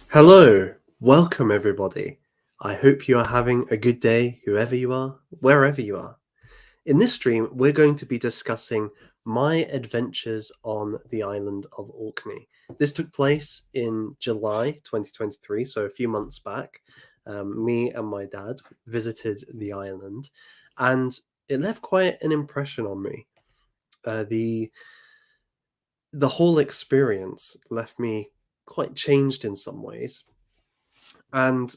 Hello, welcome everybody. I hope you are having a good day, whoever you are, wherever you are. In this stream, we're going to be discussing my adventures on the island of Orkney. This took place in July 2023, so a few months back. Me and my dad visited the island, and it left quite an impression on me. The whole experience left me quite changed in some ways, and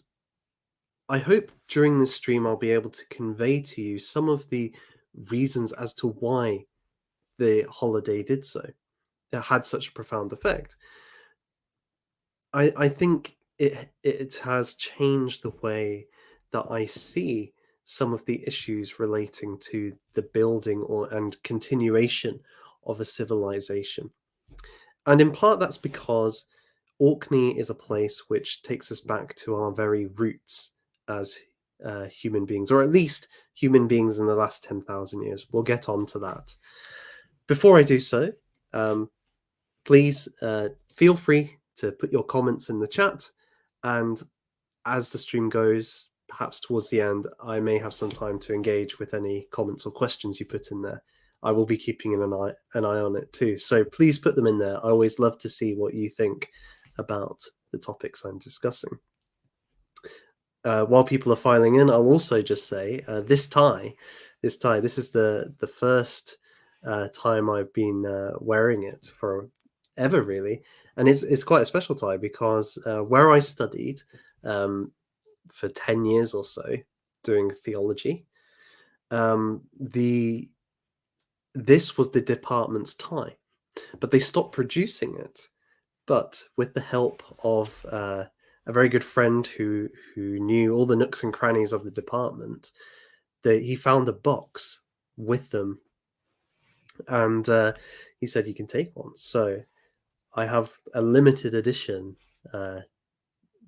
I hope during this stream I'll be able to convey to you some of the reasons as to why the holiday did so. It had such a profound effect. I think it has changed the way that I see some of the issues relating to the building and continuation of a civilization. And in part that's because Orkney is a place which takes us back to our very roots as human beings, or at least human beings in the last 10,000 years. We'll get on to that. Before I do so, please feel free to put your comments in the chat. And as the stream goes, perhaps towards the end, I may have some time to engage with any comments or questions you put in there. I will be keeping an eye on it too. So please put them in there. I always love to see what you think about the topics I'm discussing. While people are filing in, I'll also just say this tie. This is the first time I've been wearing it for ever, really, and it's quite a special tie because where I studied for 10 years or so doing theology, this was the department's tie, but they stopped producing it. But with the help of a very good friend who knew all the nooks and crannies of the department, he found a box with them, and he said you can take one. So I have a limited edition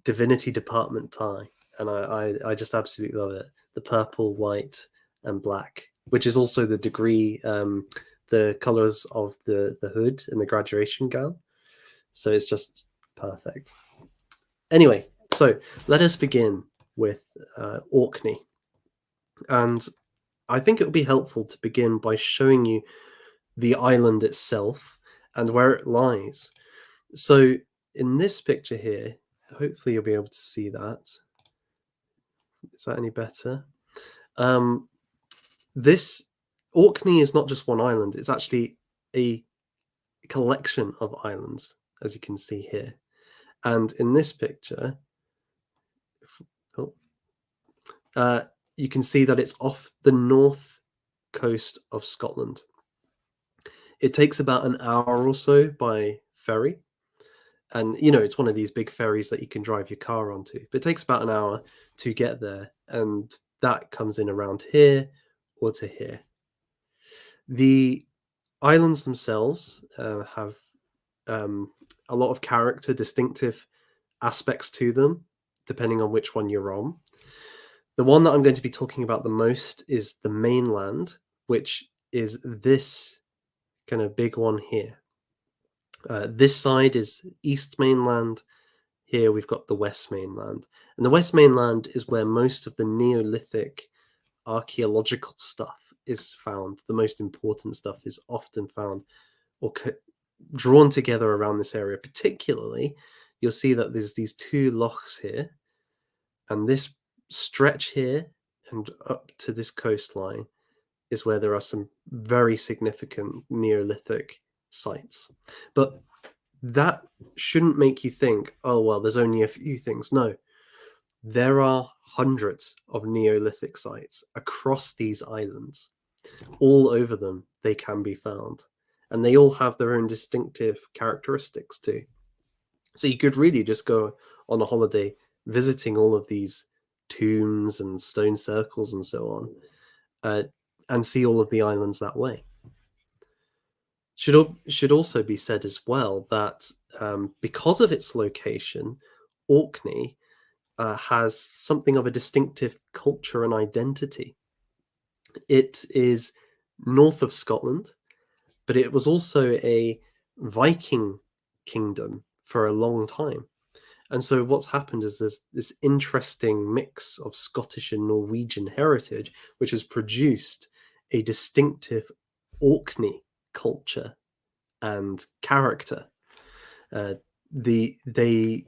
divinity department tie, and I just absolutely love it. The purple, white, and black, which is also the degree, the colors of the hood and the graduation gown. So it's just perfect. Anyway, so let us begin with Orkney. And I think it would be helpful to begin by showing you the island itself and where it lies. So in this picture here, hopefully you'll be able to see that. Is that any better? This Orkney is not just one island, it's actually a collection of islands, as you can see here. And in this picture, you can see that it's off the north coast of Scotland. It takes about an hour or so by ferry. And, it's one of these big ferries that you can drive your car onto. But it takes about an hour to get there. And that comes in around here or to here. The islands themselves have a lot of character, distinctive aspects to them, depending on which one you're on. The one that I'm going to be talking about the most is the mainland, which is this kind of big one here. This side is East Mainland. Here we've got the West Mainland. And the West Mainland is where most of the Neolithic archaeological stuff is found. The most important stuff is often found or drawn together around this area. Particularly, you'll see that there's these two lochs here, and this stretch here and up to this coastline is where there are some very significant Neolithic sites. But that shouldn't make you think, oh, well, there's only a few things. No, there are hundreds of Neolithic sites across these islands. All over them, they can be found. And they all have their own distinctive characteristics too. So you could really just go on a holiday visiting all of these tombs and stone circles and so on, and see all of the islands that way. Should also be said as well that because of its location, Orkney has something of a distinctive culture and identity. It is north of Scotland, but it was also a Viking kingdom for a long time. And so what's happened is there's this interesting mix of Scottish and Norwegian heritage, which has produced a distinctive Orkney culture and character. Uh, they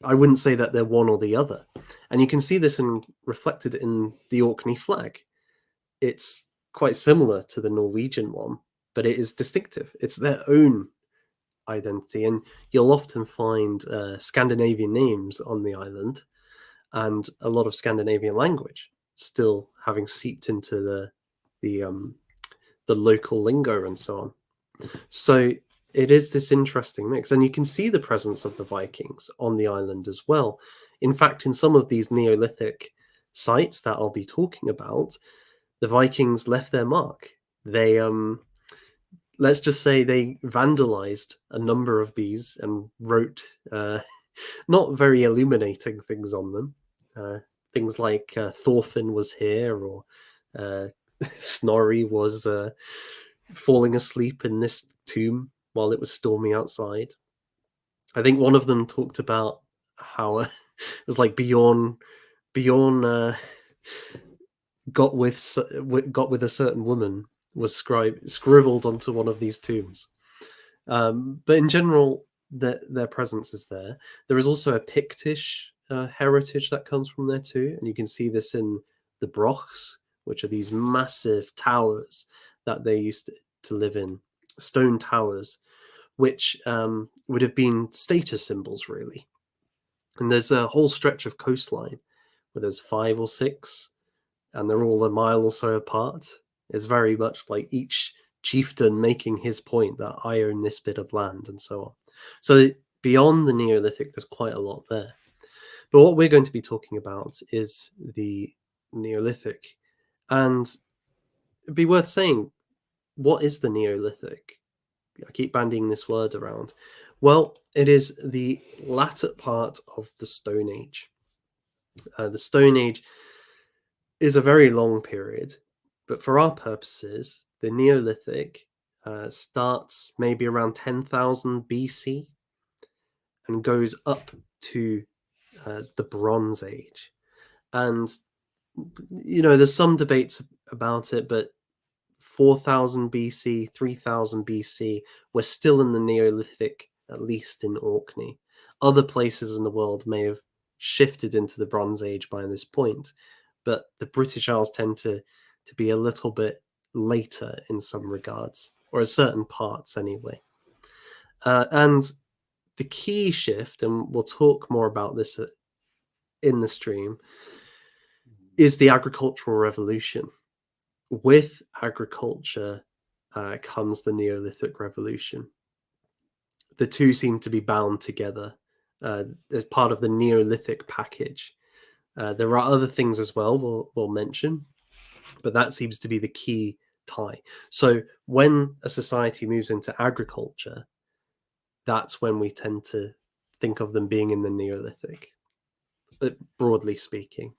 I wouldn't say that they're one or the other, and you can see this reflected in the Orkney flag. It's quite similar to the Norwegian one, but it is distinctive. It's their own identity, and you'll often find Scandinavian names on the island, and a lot of Scandinavian language still having seeped into the um, the local lingo and so on. So it is this interesting mix, and you can see the presence of the Vikings on the island as well. In fact, in some of these Neolithic sites that I'll be talking about, the Vikings left their mark. They let's just say they vandalized a number of these and wrote not very illuminating things on them. Things like Thorfinn was here, or uh, Snorri was falling asleep in this tomb while it was stormy outside. I think one of them talked about how it was like Bjorn got with a certain woman was scribbled onto one of these tombs. But in general, their presence is there. There is also a Pictish heritage that comes from there too, and you can see this in the Brochs, which are these massive towers that they used to live in, stone towers, which would have been status symbols, really. And there's a whole stretch of coastline where there's 5 or 6, and they're all a mile or so apart. It's very much like each chieftain making his point that I own this bit of land and so on. So beyond the Neolithic, there's quite a lot there. But what we're going to be talking about is the Neolithic. And it'd be worth saying, what is the Neolithic? I keep bandying this word around. Well, it is the latter part of the Stone Age. The Stone Age is a very long period, but for our purposes, the Neolithic starts maybe around 10,000 BC and goes up to the Bronze Age. And, there's some debates about it, but 4,000 BC, 3,000 BC, we're still in the Neolithic, at least in Orkney. Other places in the world may have shifted into the Bronze Age by this point, but the British Isles tend to be a little bit later in some regards, or in certain parts anyway. And the key shift, and we'll talk more about this in the stream, is the agricultural revolution. With agriculture comes the Neolithic revolution. The two seem to be bound together as part of the Neolithic package. There are other things as well we'll mention, but that seems to be the key tie. So when a society moves into agriculture, that's when we tend to think of them being in the Neolithic, broadly speaking.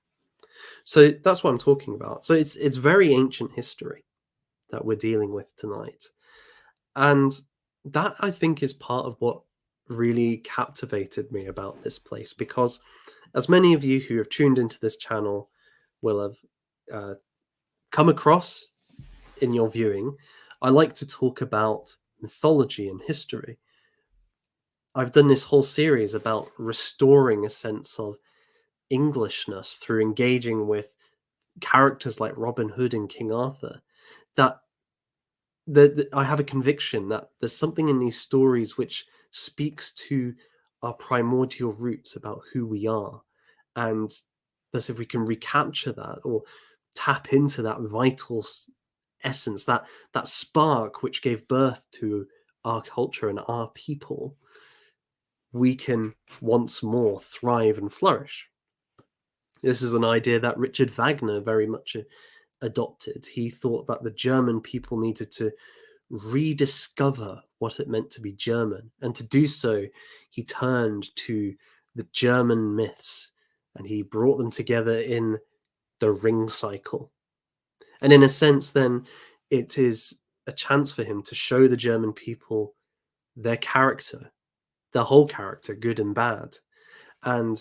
So that's what I'm talking about. So it's very ancient history that we're dealing with tonight. And that, I think, is part of what really captivated me about this place, because as many of you who have tuned into this channel will have come across in your viewing, I like to talk about mythology and history. I've done this whole series about restoring a sense of Englishness through engaging with characters like Robin Hood and King Arthur. That I have a conviction that there's something in these stories which speaks to our primordial roots about who we are, and thus if we can recapture that or tap into that vital essence, that spark which gave birth to our culture and our people, we can once more thrive and flourish. This is an idea that Richard Wagner very much adopted. He thought that the German people needed to rediscover what it meant to be German. And to do so, he turned to the German myths and he brought them together in the ring cycle. And in a sense, then, it is a chance for him to show the German people their character, their whole character, good and bad. and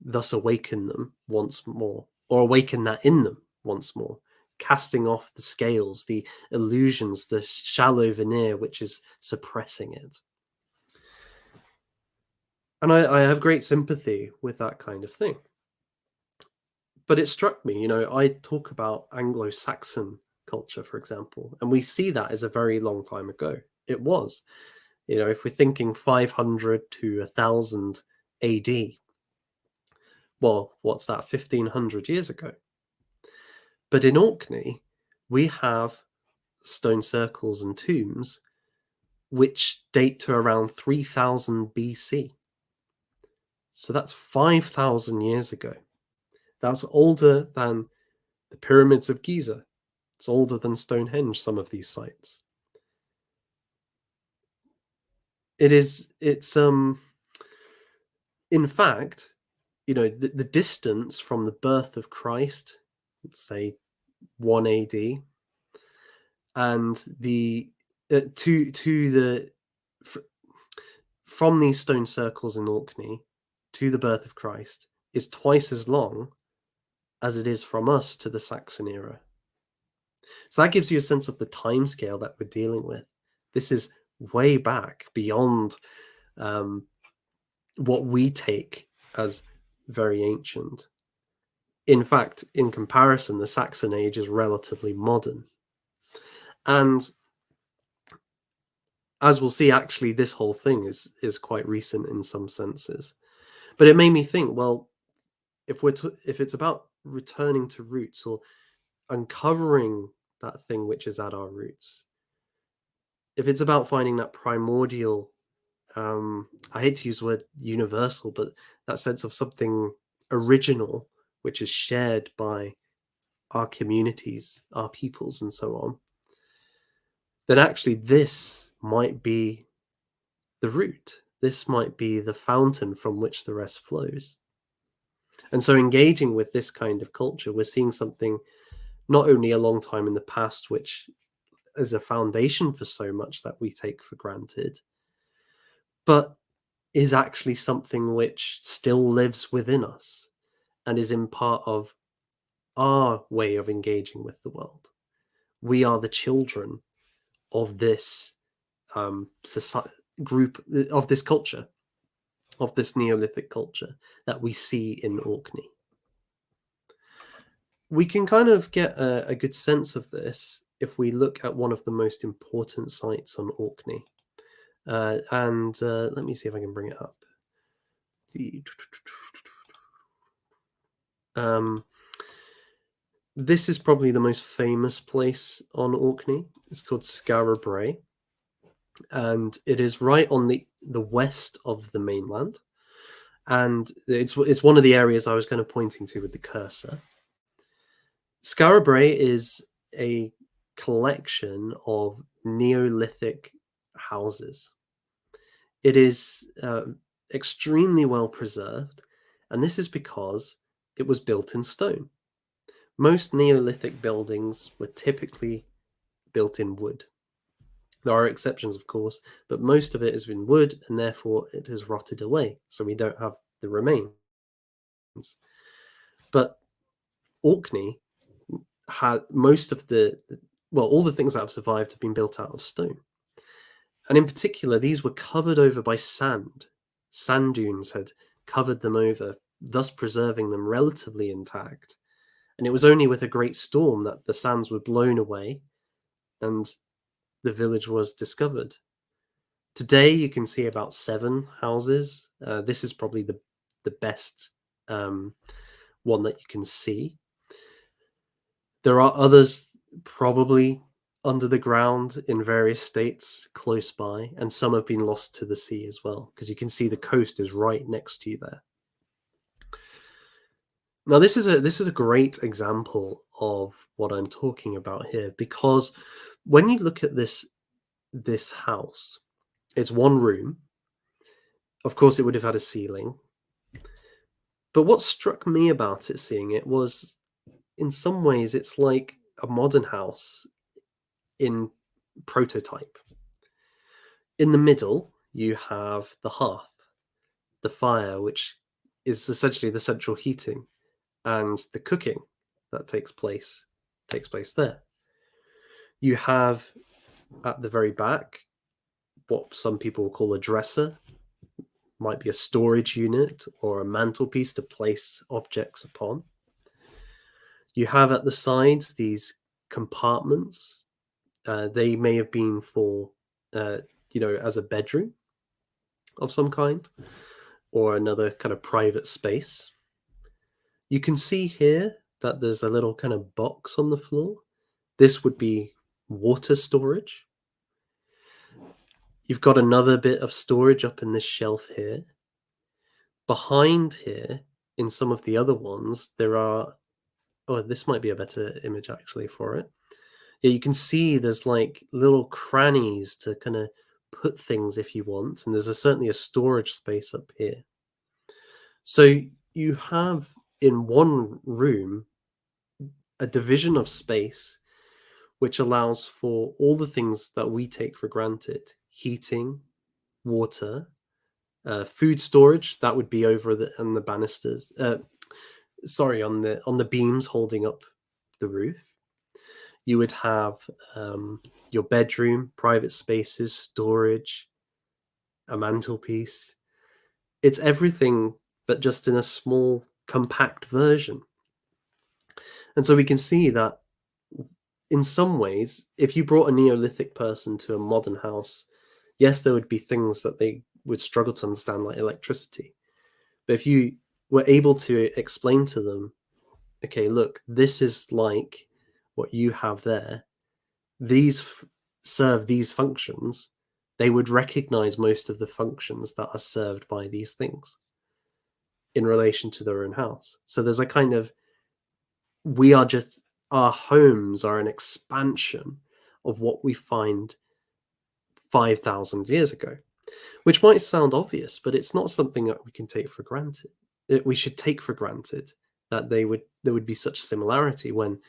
thus awaken them once more, or awaken that in them once more, casting off the scales, the illusions, the shallow veneer which is suppressing it. And I have great sympathy with that kind of thing. But it struck me, I talk about Anglo-Saxon culture, for example, and we see that as a very long time ago. It was, if we're thinking 500 to 1000 AD, well, what's that, 1500 years ago? But in Orkney, we have stone circles and tombs which date to around 3000 BC. So that's 5,000 years ago. That's older than the pyramids of Giza. It's older than Stonehenge, some of these sites. It's in fact, the distance from the birth of Christ, say 1 AD, and the to the from these stone circles in Orkney to the birth of Christ is twice as long as it is from us to the Saxon era. So that gives you a sense of the timescale that we're dealing with. This is way back beyond what we take as very ancient. In fact, in comparison, the Saxon age is relatively modern. And as we'll see, actually, this whole thing is quite recent in some senses. But it made me think, well, if it's about returning to roots or uncovering that thing which is at our roots, if it's about finding that primordial, I hate to use the word universal, but that sense of something original which is shared by our communities, our peoples, and so on, then actually this might be the root. This might be the fountain from which the rest flows. And so engaging with this kind of culture, we're seeing something not only a long time in the past, which is a foundation for so much that we take for granted, but is actually something which still lives within us and is in part of our way of engaging with the world. We are the children of this group, of this culture, of this Neolithic culture that we see in Orkney. We can kind of get a good sense of this if we look at one of the most important sites on Orkney. Let me see if I can bring it up. This is probably the most famous place on Orkney. It's called Skara Brae, and it is right on the west of the mainland. And it's one of the areas I was kind of pointing to with the cursor. Skara Brae is a collection of Neolithic houses. It is extremely well preserved, and this is because it was built in stone. Most Neolithic buildings were typically built in wood. There are exceptions, of course, but most of it has been wood, and therefore it has rotted away, so we don't have the remains. But Orkney had most of all the things that have survived have been built out of stone. And in particular, these were covered over by sand. Sand dunes had covered them over, thus preserving them relatively intact. And it was only with a great storm that the sands were blown away and the village was discovered. Today, you can see about 7 houses. This is probably the best one that you can see. There are others probably under the ground in various states close by, and some have been lost to the sea as well, because you can see the coast is right next to you there. Now, this is a great example of what I'm talking about here, because when you look at this house, it's one room. Of course, it would have had a ceiling. But what struck me about it, seeing it, was in some ways it's like a modern house in prototype. In the middle, you have the hearth, the fire, which is essentially the central heating and the cooking that takes place there. You have at the very back what some people call a dresser, might be a storage unit or a mantelpiece to place objects upon. You have at the sides these compartments. They may have been for, uh, as a bedroom of some kind or another kind of private space. You can see here that there's a little kind of box on the floor. This would be water storage. You've got another bit of storage up in this shelf here. Behind here, in some of the other ones, there are. Oh, this might be a better image actually for it. Yeah, you can see there's like little crannies to kind of put things if you want, and there's certainly a storage space up here. So you have in one room a division of space which allows for all the things that we take for granted: heating, water, food storage. That would be over on the banisters. Sorry, on the beams holding up the roof. You would have your bedroom, private spaces, storage, a mantelpiece. It's everything, but just in a small, compact version. And so we can see that in some ways, if you brought a Neolithic person to a modern house, yes, there would be things that they would struggle to understand, like electricity. But if you were able to explain to them, okay, look, this is like what you have there, these serve these functions, they would recognize most of the functions that are served by these things in relation to their own house. So there's a kind of, we are just, our homes are an expansion of what we find 5,000 years ago, which might sound obvious, but it's not something that we can take for granted. We should take for granted that there would be such similarity when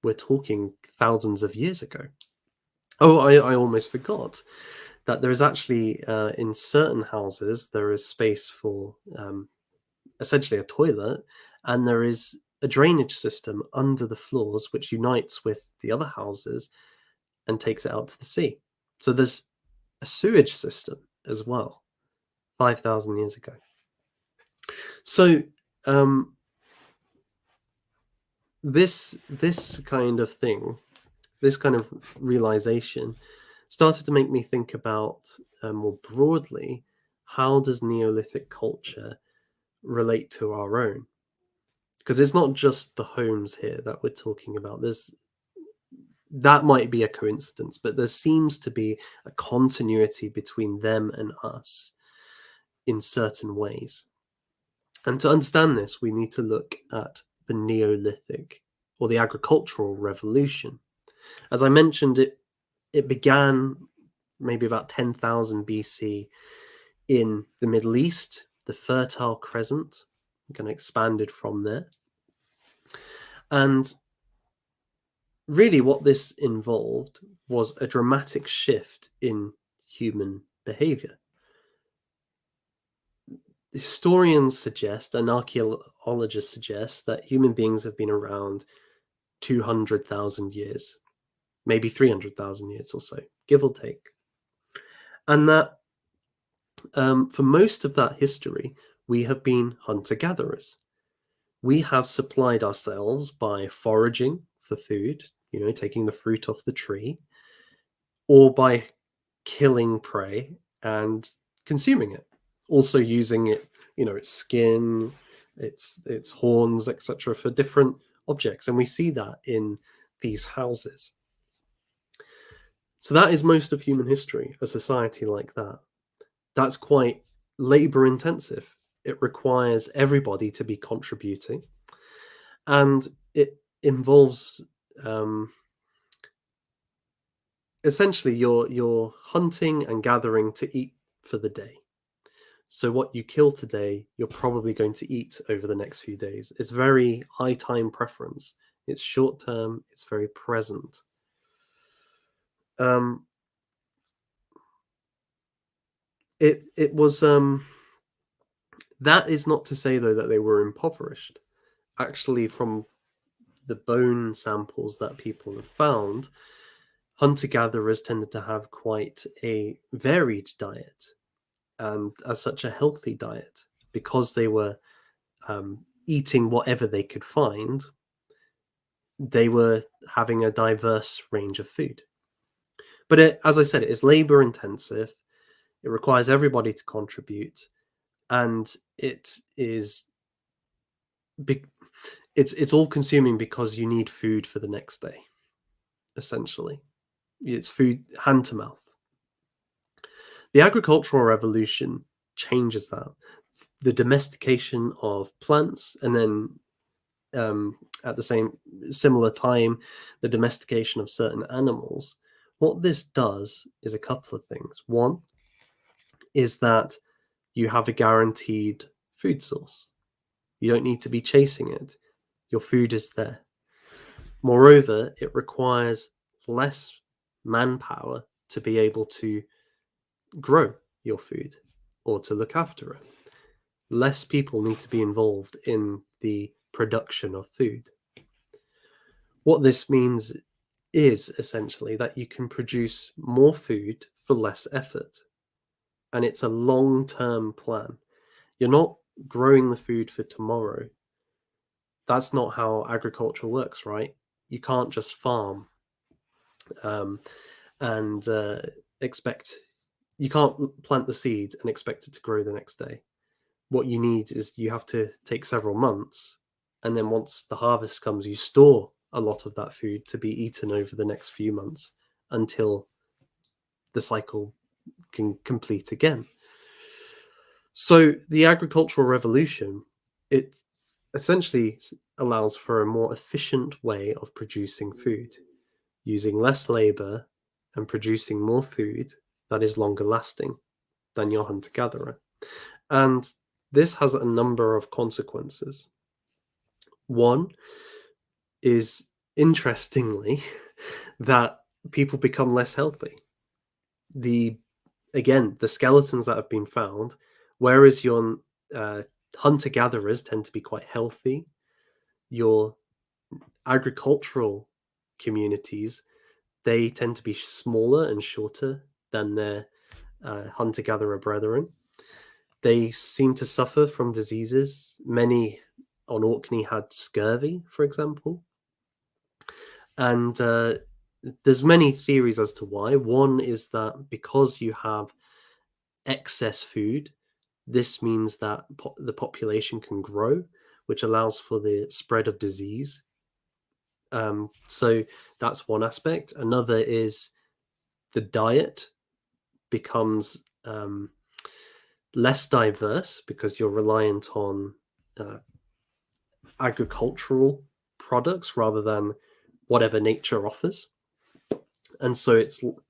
we're talking thousands of years ago. Oh, I almost forgot that there is actually, in certain houses, there is space for essentially a toilet, and there is a drainage system under the floors which unites with the other houses and takes it out to the sea. So there's a sewage system as well, 5,000 years ago. So this kind of thing, this kind of realization started to make me think about, more broadly, how does Neolithic culture relate to our own? Because it's not just the homes here that we're talking about. That might be a coincidence, but there seems to be a continuity between them and us in certain ways. And to understand this, we need to look at the Neolithic, or the agricultural revolution. As I mentioned, it began maybe about 10,000 BC in the Middle East, the Fertile Crescent, kind of expanded from there. And really what this involved was a dramatic shift in human behavior. Historians suggest, and archaeologists suggest, that human beings have been around 200,000 years, maybe 300,000 years or so, give or take. And that for most of that history, we have been hunter-gatherers. We have supplied ourselves by foraging for food, taking the fruit off the tree, or by killing prey and consuming it. Also using it, its skin, its horns, etc., for different objects. And we see that in these houses. So that is most of human history, a society like that. That's quite labor intensive. It requires everybody to be contributing. And it involves, essentially you're hunting and gathering to eat for the day. So what you kill today, you're probably going to eat over the next few days. It's very high time preference. It's short term. It's very present. It was That is not to say, though, that they were impoverished. Actually, from the bone samples that people have found, hunter-gatherers tended to have quite a varied diet, and as such a healthy diet, because they were eating whatever they could find. They were having a diverse range of food. But as I said, it is labor intensive. It requires everybody to contribute, and it's all consuming because you need food for the next day. Essentially, it's food hand to mouth. The agricultural revolution changes that. The domestication of plants, and then at the similar time, the domestication of certain animals. What this does is a couple of things. One is that you have a guaranteed food source. You don't need to be chasing it. Your food is there. Moreover, it requires less manpower to be able to grow your food or to look after it. Less people need to be involved in the production of food. What this means is essentially that you can produce more food for less effort. And it's a long-term plan. You're not growing the food for tomorrow. That's not how agriculture works, right? You can't just farm and expect, you can't plant the seed and expect it to grow the next day. What you need is you have to take several months, and then once the harvest comes, you store a lot of that food to be eaten over the next few months until the cycle can complete again. So the agricultural revolution, it essentially allows for a more efficient way of producing food, using less labor and producing more food that is longer lasting than your hunter-gatherer. And this has a number of consequences. One is, interestingly, that people become less healthy. The skeletons that have been found, whereas your hunter-gatherers tend to be quite healthy, your agricultural communities, they tend to be smaller and shorter than their hunter-gatherer brethren. They seem to suffer from diseases. Many on Orkney had scurvy, for example. And there's many theories as to why. One is that because you have excess food, this means that the population can grow, which allows for the spread of disease. So that's one aspect. Another is the diet becomes less diverse because you're reliant on agricultural products rather than whatever nature offers, and so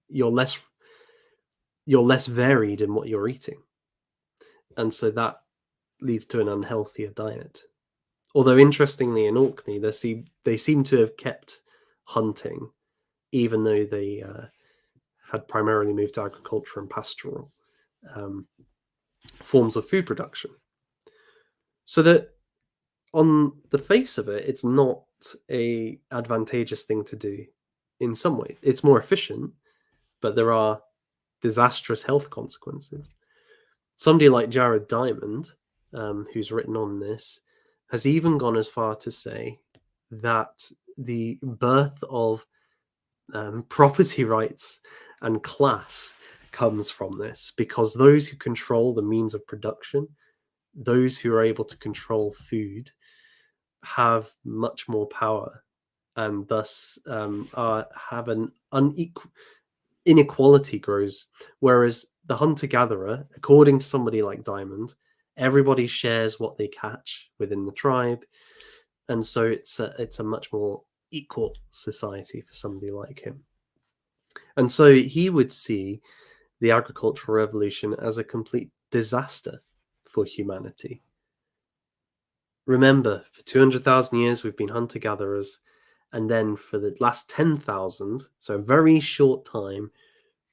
you're less varied in what you're eating, and so that leads to an unhealthier diet. Although interestingly, in Orkney, they seem to have kept hunting, even though they had primarily moved to agriculture and pastoral forms of food production. So that on the face of it, it's not a advantageous thing to do. In some way, it's more efficient, but there are disastrous health consequences. Somebody like Jared Diamond, who's written on this, has even gone as far to say that the birth of property rights and class comes from this, because those who control the means of production, those who are able to control food, have much more power, and thus have an inequality grows. Whereas the hunter-gatherer, according to somebody like Diamond, everybody shares what they catch within the tribe, and so it's a much more equal society for somebody like him. And so he would see the agricultural revolution as a complete disaster for humanity. Remember, for 200,000 years, we've been hunter-gatherers, and then for the last 10,000, so a very short time,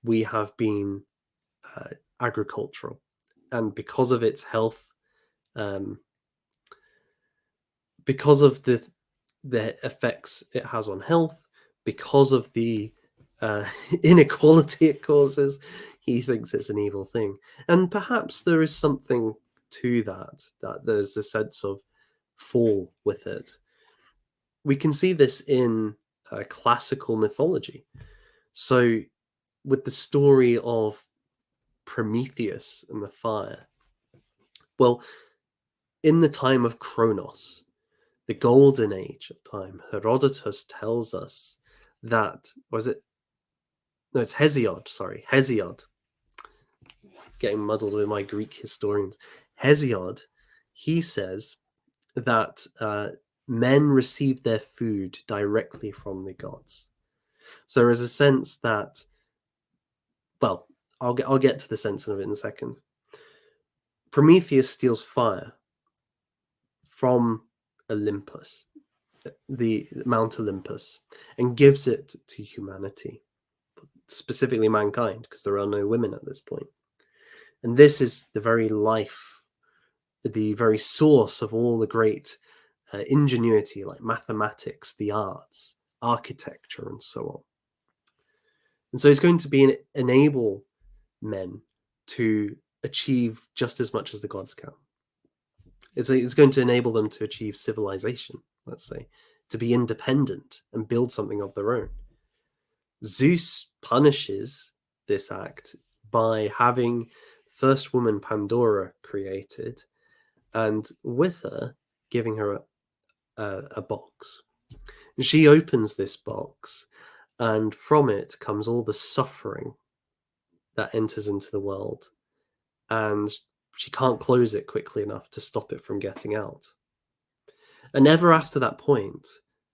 we have been agricultural. And because of its health because of the effects it has on health, because of the inequality it causes. He thinks it's an evil thing, and perhaps there is something to that there's a sense of fall with it. We can see this in classical mythology. So with the story of Prometheus and the fire, well, in the time of Kronos, the golden age of time, Herodotus tells us that, was it? No, it's Hesiod, sorry, Hesiod. Getting muddled with my Greek historians. Hesiod, he says that men receive their food directly from the gods. So there is a sense that, well, I'll get to the sense of it in a second. Prometheus steals fire from Olympus, the Mount Olympus, and gives it to humanity, specifically mankind, because there are no women at this point. And this is the very life, the very source of all the great ingenuity, like mathematics, the arts, architecture, and so on. And so it's going to enable men to achieve just as much as the gods can. It's going to enable them to achieve civilization, let's say, to be independent and build something of their own. Zeus punishes this act by having first woman Pandora created, and with her giving her a box. And she opens this box, and from it comes all the suffering that enters into the world, and she can't close it quickly enough to stop it from getting out. And ever after that point,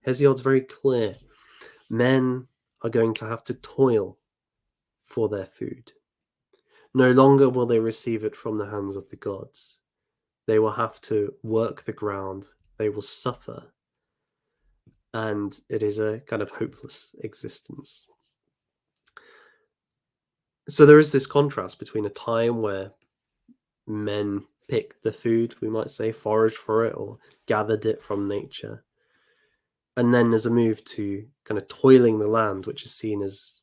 Hesiod's very clear: men are going to have to toil for their food. No longer will they receive it from the hands of the gods. They will have to work the ground, they will suffer, and it is a kind of hopeless existence. So there is this contrast between a time where men picked the food, we might say, foraged for it, or gathered it from nature, and then there's a move to kind of toiling the land, which is seen as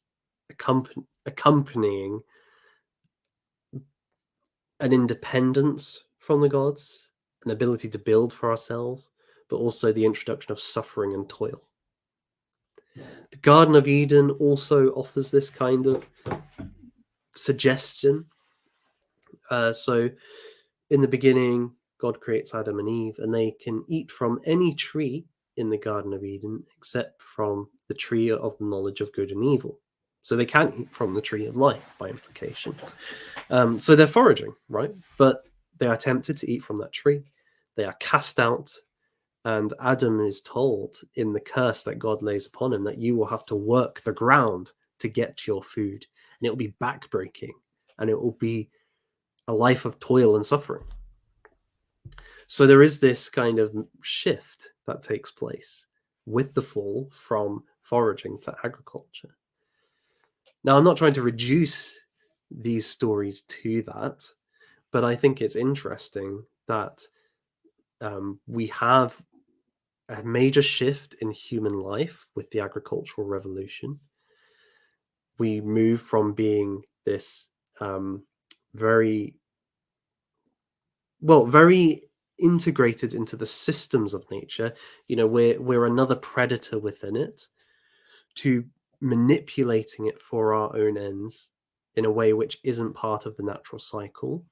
accompanying an independence from the gods, an ability to build for ourselves, but also the introduction of suffering and toil. The Garden of Eden also offers this kind of suggestion. So in the beginning, God creates Adam and Eve, and they can eat from any tree in the Garden of Eden except from the tree of the knowledge of good and evil. So they can't eat from the tree of life by implication. So they're foraging, right? But they are tempted to eat from that tree. They are cast out, and Adam is told in the curse that God lays upon him that you will have to work the ground to get your food, and it will be backbreaking, and it will be a life of toil and suffering. So there is this kind of shift that takes place with the fall from foraging to agriculture. Now, I'm not trying to reduce these stories to that, but I think it's interesting that we have a major shift in human life with the agricultural revolution. We move from being this very integrated into the systems of nature. We're another predator within it, to manipulating it for our own ends in a way which isn't part of the natural cycle.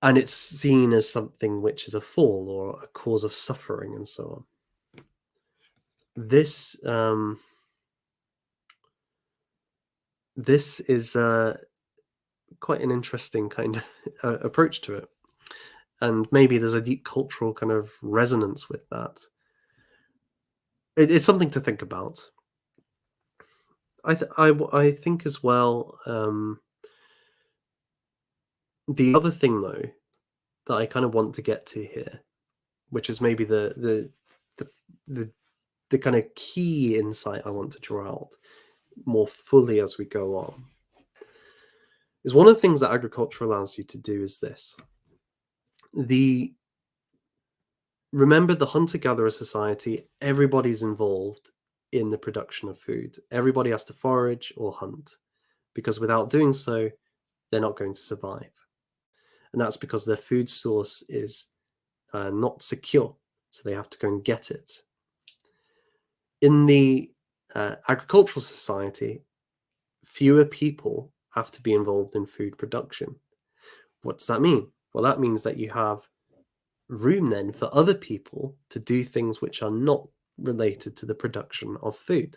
And it's seen as something which is a fall or a cause of suffering and so on. This is quite an interesting kind of approach to it. And maybe there's a deep cultural kind of resonance with that. It's something to think about. I think as well. The other thing, though, that I kind of want to get to here, which is maybe the kind of key insight I want to draw out more fully as we go on, is one of the things that agriculture allows you to do is this. Remember the hunter-gatherer society, everybody's involved in the production of food. Everybody has to forage or hunt, because without doing so, they're not going to survive. And that's because their food source is not secure, so they have to go and get it. In the agricultural society, fewer people have to be involved in food production. What does that mean? Well, that means that you have room then for other people to do things which are not related to the production of food.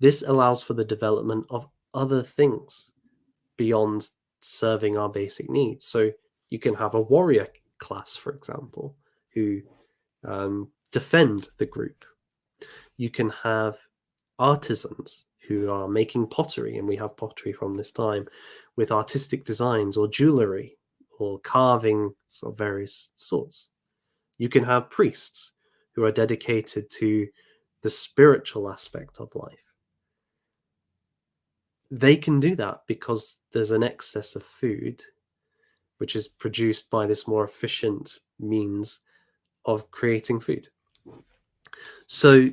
This allows for the development of other things beyond serving our basic needs. So you can have a warrior class, for example, who defend the group. You can have artisans who are making pottery, and we have pottery from this time, with artistic designs or jewelry or carving of various sorts. You can have priests who are dedicated to the spiritual aspect of life. They can do that because there's an excess of food, which is produced by this more efficient means of creating food. So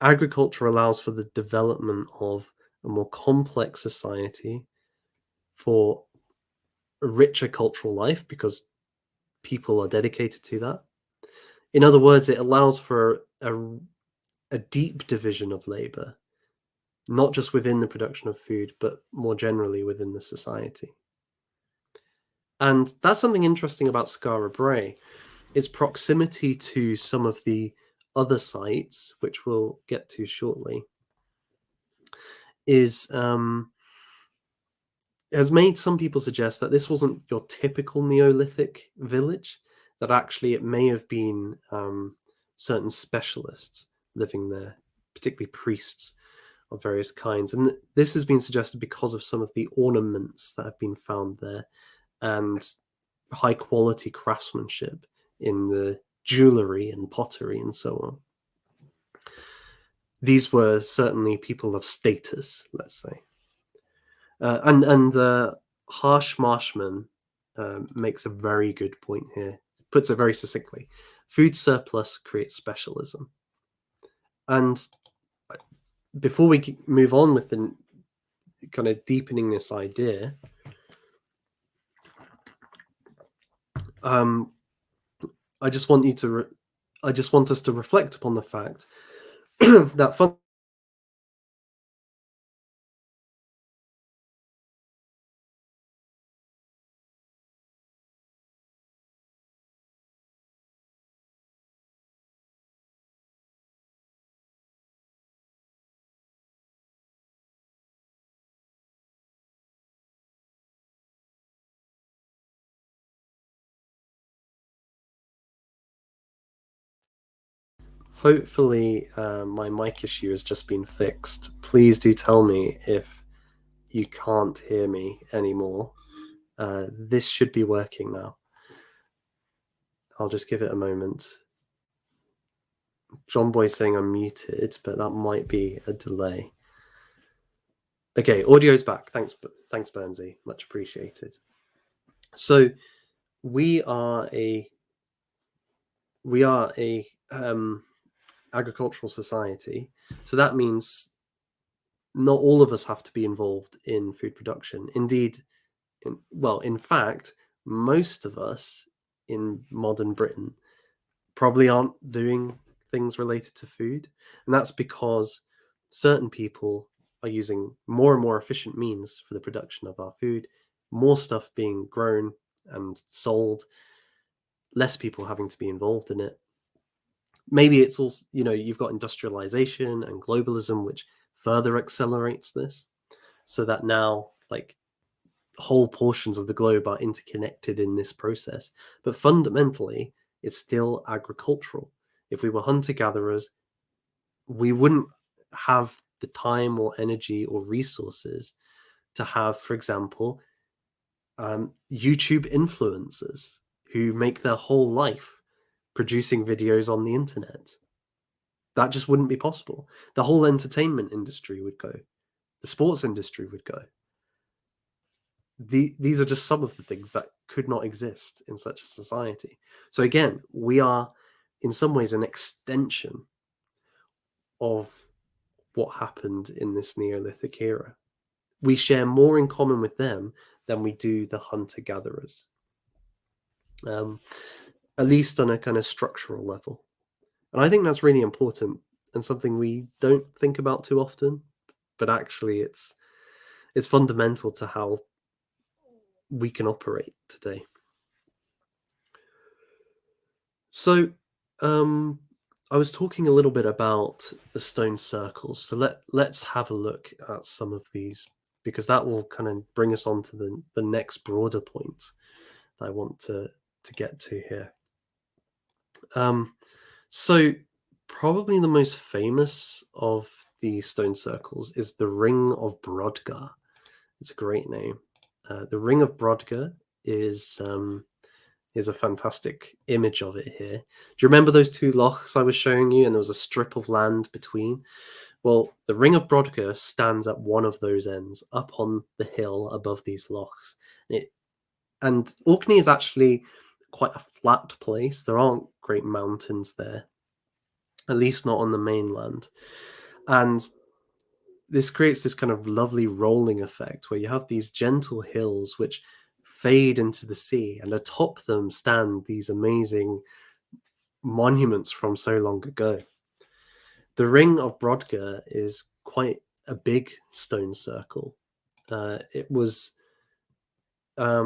agriculture allows for the development of a more complex society, for a richer cultural life, because people are dedicated to that. In other words, it allows for a deep division of labor, not just within the production of food, but more generally within the society. And that's something interesting about Skara Brae. Its proximity to some of the other sites, which we'll get to shortly, has made some people suggest that this wasn't your typical Neolithic village, that actually it may have been certain specialists living there, particularly priests of various kinds. And this has been suggested because of some of the ornaments that have been found there and high quality craftsmanship in the jewelry and pottery and so on. These were certainly people of status, let's say. And Harsh Marshman makes a very good point here, puts it very succinctly. Food surplus creates specialism. And before we move on with the kind of deepening this idea, I just want us to reflect upon the fact that hopefully my mic issue has just been fixed. Please do tell me if you can't hear me anymore. This should be working now. I'll just give it a moment. John Boy saying I'm muted, but that might be a delay. Okay, audio's back. Thanks, Bernsey. Much appreciated. So we are a agricultural society. So that means not all of us have to be involved in food production. Indeed, in fact, most of us in modern Britain probably aren't doing things related to food. And that's because certain people are using more and more efficient means for the production of our food, more stuff being grown and sold, less people having to be involved in it. Maybe it's also, you've got industrialization and globalism, which further accelerates this, so that now, like, whole portions of the globe are interconnected in this process. But fundamentally, it's still agricultural. If we were hunter-gatherers, we wouldn't have the time or energy or resources to have, for example, YouTube influencers who make their whole life producing videos on the internet. That just wouldn't be possible. The whole entertainment industry would go. The sports industry would go. these are just some of the things that could not exist in such a society. So again, we are in some ways an extension of what happened in this Neolithic era. We share more in common with them than we do the hunter-gatherers, at least on a kind of structural level. And I think that's really important and something we don't think about too often, but actually it's fundamental to how we can operate today. So, I was talking a little bit about the stone circles. So let's have a look at some of these, because that will kind of bring us on to the next broader point that I want to get to here. So probably the most famous of the stone circles is the Ring of Brodgar. It's a great name. The Ring of Brodgar is a fantastic image of it here. Do you remember those two lochs I was showing you, and there was a strip of land between? Well, the Ring of Brodgar stands at one of those ends, up on the hill above these lochs. And Orkney is actually quite a flat place. There aren't great mountains there, at least not on the mainland. And this creates this kind of lovely rolling effect where you have these gentle hills which fade into the sea, and atop them stand these amazing monuments from so long ago. The Ring of Brodgar is quite a big stone circle. It was I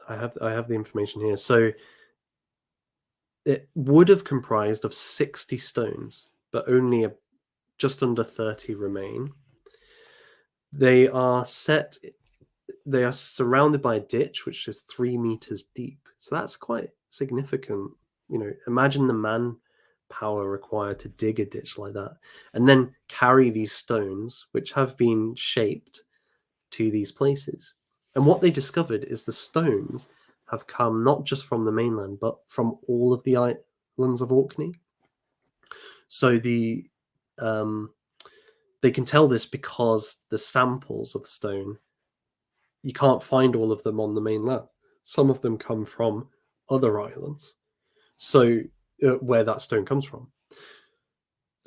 have the information here. So it would have comprised of 60 stones, but only just under 30 remain. They are surrounded by a ditch which is 3 meters deep. So that's quite significant. Imagine the manpower required to dig a ditch like that and then carry these stones, which have been shaped to these places. And what they discovered is the stones have come not just from the mainland, but from all of the islands of Orkney. So they can tell this because the samples of stone, you can't find all of them on the mainland. Some of them come from other islands, so where that stone comes from.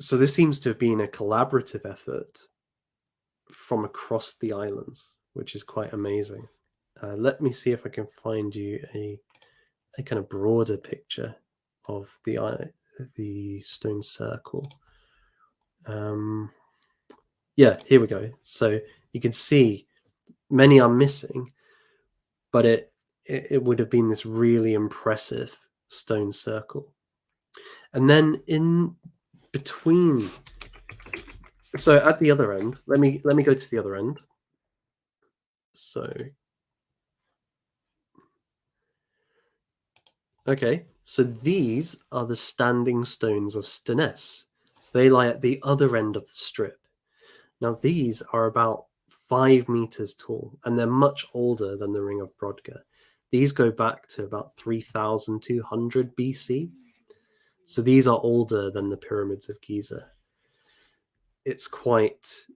So this seems to have been a collaborative effort from across the islands, which is quite amazing. Let me see if I can find you a kind of broader picture of the stone circle. Yeah, here we go. So you can see many are missing, but it would have been this really impressive stone circle. And then in between, so at the other end, let me go to the other end. So okay, so these are the standing stones of Stenness. So they lie at the other end of the strip. Now these are about 5 meters tall, and they're much older than the Ring of Brodgar. These go back to about 3,200 BC. So these are older than the pyramids of Giza. It's quite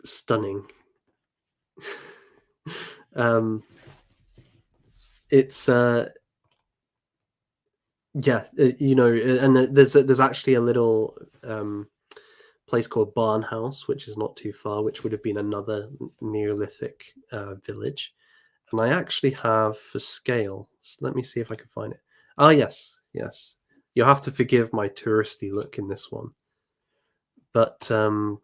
stunning. It's yeah, and there's actually a little place called Barn House, which is not too far, which would have been another Neolithic village. And I actually have for scale. So let me see if I can find it. Ah, yes. You'll have to forgive my touristy look in this one. But oh,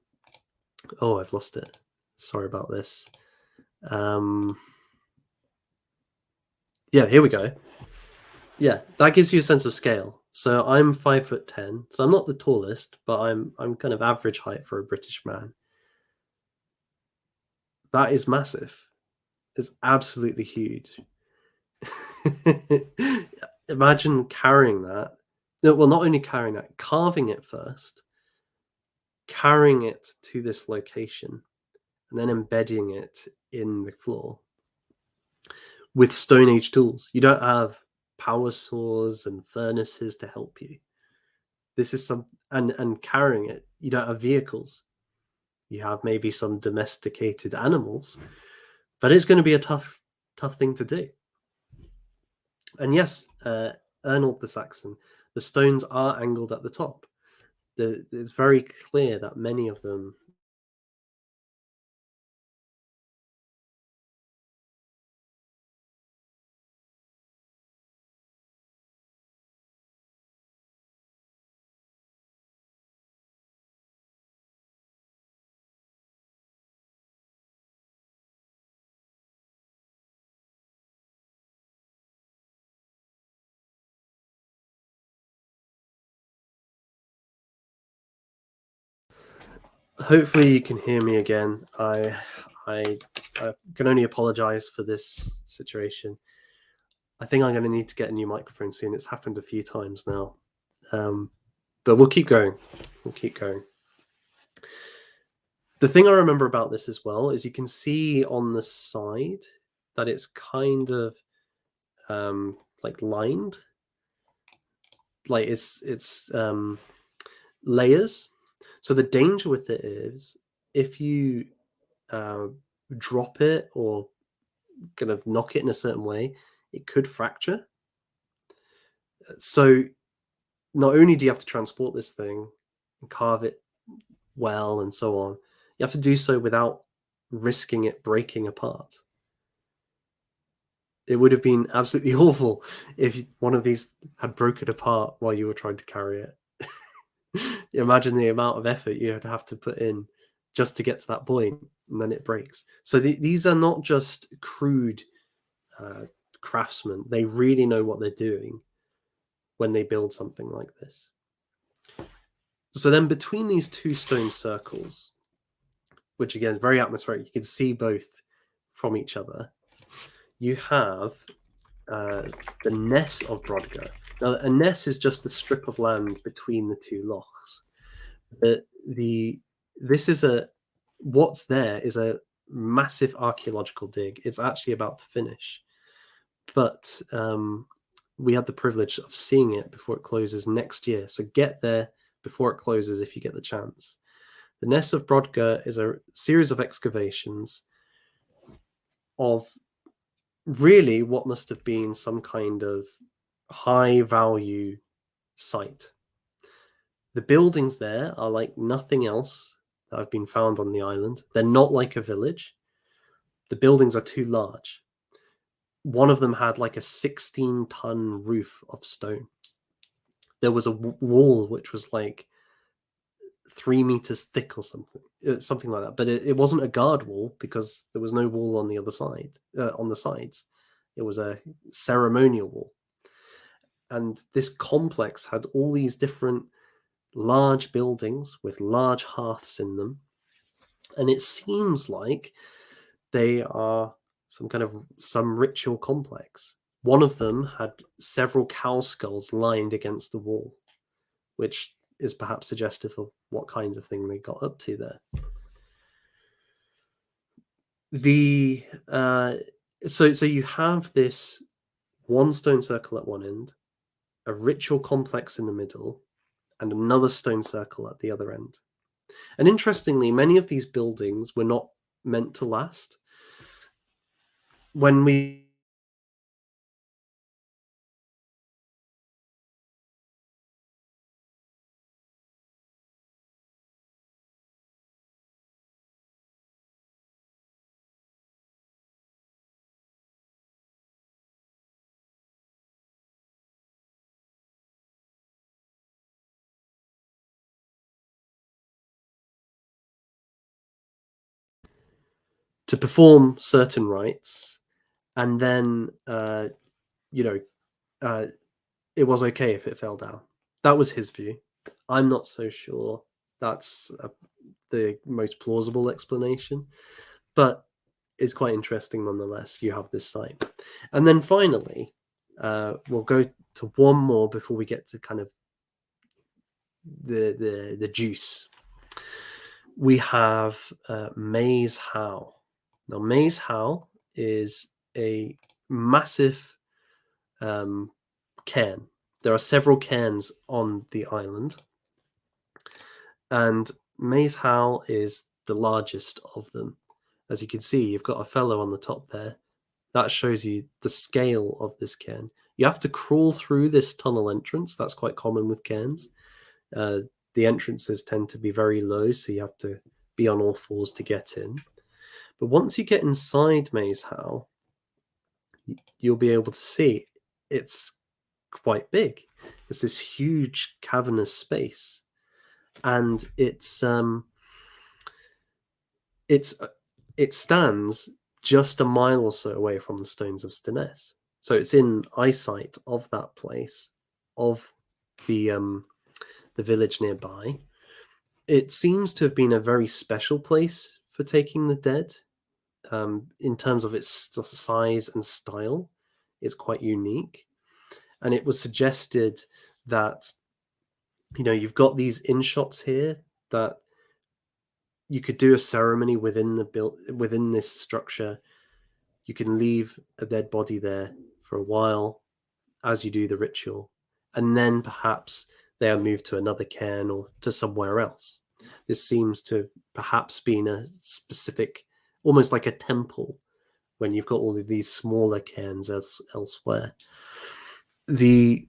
I've lost it. Sorry about this. Yeah, here we go. Yeah, that gives you a sense of scale. So I'm 5'10", so I'm not the tallest, but I'm kind of average height for a British man. That is massive. It's absolutely huge. Imagine carrying that. No, well, not only carrying that, carving it first, carrying it to this location, and then embedding it in the floor with Stone Age tools. You don't have power saws and furnaces to help you. This is and carrying it, you don't have vehicles. You have maybe some domesticated animals, But it's going to be a tough thing to do. And yes, Ernald the Saxon, the stones are angled at the top. It's very clear that many of them. Hopefully, you can hear me again. I, I can only apologize for this situation. I think I'm going to need to get a new microphone soon. It's happened a few times now. But we'll keep going. We'll keep going. The thing I remember about this as well is you can see on the side that it's kind of like lined, like it's layers. So the danger with it is if you drop it or kind of knock it in a certain way, it could fracture. So not only do you have to transport this thing and carve it well and so on, you have to do so without risking it breaking apart. It would have been absolutely awful if one of these had broken apart while you were trying to carry it. Imagine the amount of effort you'd have to put in just to get to that point, and then it breaks. So these are not just crude craftsmen. They really know what they're doing when they build something like this. So then between these two stone circles, which again is very atmospheric, you can see both from each other, you have the Ness of Brodgar. Now, a Ness is just a strip of land between the two lochs. This is what's there is a massive archaeological dig. It's actually about to finish, but we had the privilege of seeing it before it closes next year. So get there before it closes if you get the chance. The Ness of Brodgar is a series of excavations of really what must have been some kind of high value site. The buildings there are like nothing else that have been found on the island. They're not like a village. The buildings are too large. One of them had like a 16-ton roof of stone. There was a wall which was like 3 meters thick or something like that. But it wasn't a guard wall because there was no wall on the other side, on the sides. It was a ceremonial wall. And this complex had all these different large buildings with large hearths in them. And it seems like they are some ritual complex. One of them had several cow skulls lined against the wall, which is perhaps suggestive of what kinds of thing they got up to there. So you have this one stone circle at one end, a ritual complex in the middle, and another stone circle at the other end. And interestingly, many of these buildings were not meant to last. When we to perform certain rites, and then you know it was okay if it fell down. That was his view. I'm not so sure that's the most plausible explanation, but it's quite interesting nonetheless. You have this site, and then finally, we'll go to one more before we get to kind of the juice. We have Maze How. Now, Maze How is a massive cairn. There are several cairns on the island, and Maze How is the largest of them. As you can see, you've got a fellow on the top there. That shows you the scale of this cairn. You have to crawl through this tunnel entrance. That's quite common with cairns. The entrances tend to be very low, so you have to be on all fours to get in. But once you get inside Maze Howe, you'll be able to see it's quite big. It's this huge cavernous space, and it stands just a mile or so away from the Stones of Stinnes. So it's in eyesight of that place, of the village nearby. It seems to have been a very special place for taking the dead. In terms of its size and style, it's quite unique. And it was suggested that, you've got these inshots here that you could do a ceremony within this structure. You can leave a dead body there for a while as you do the ritual, and then perhaps they are moved to another cairn or to somewhere else. This seems to have perhaps been a specific, almost like a temple, when you've got all of these smaller cairns elsewhere. The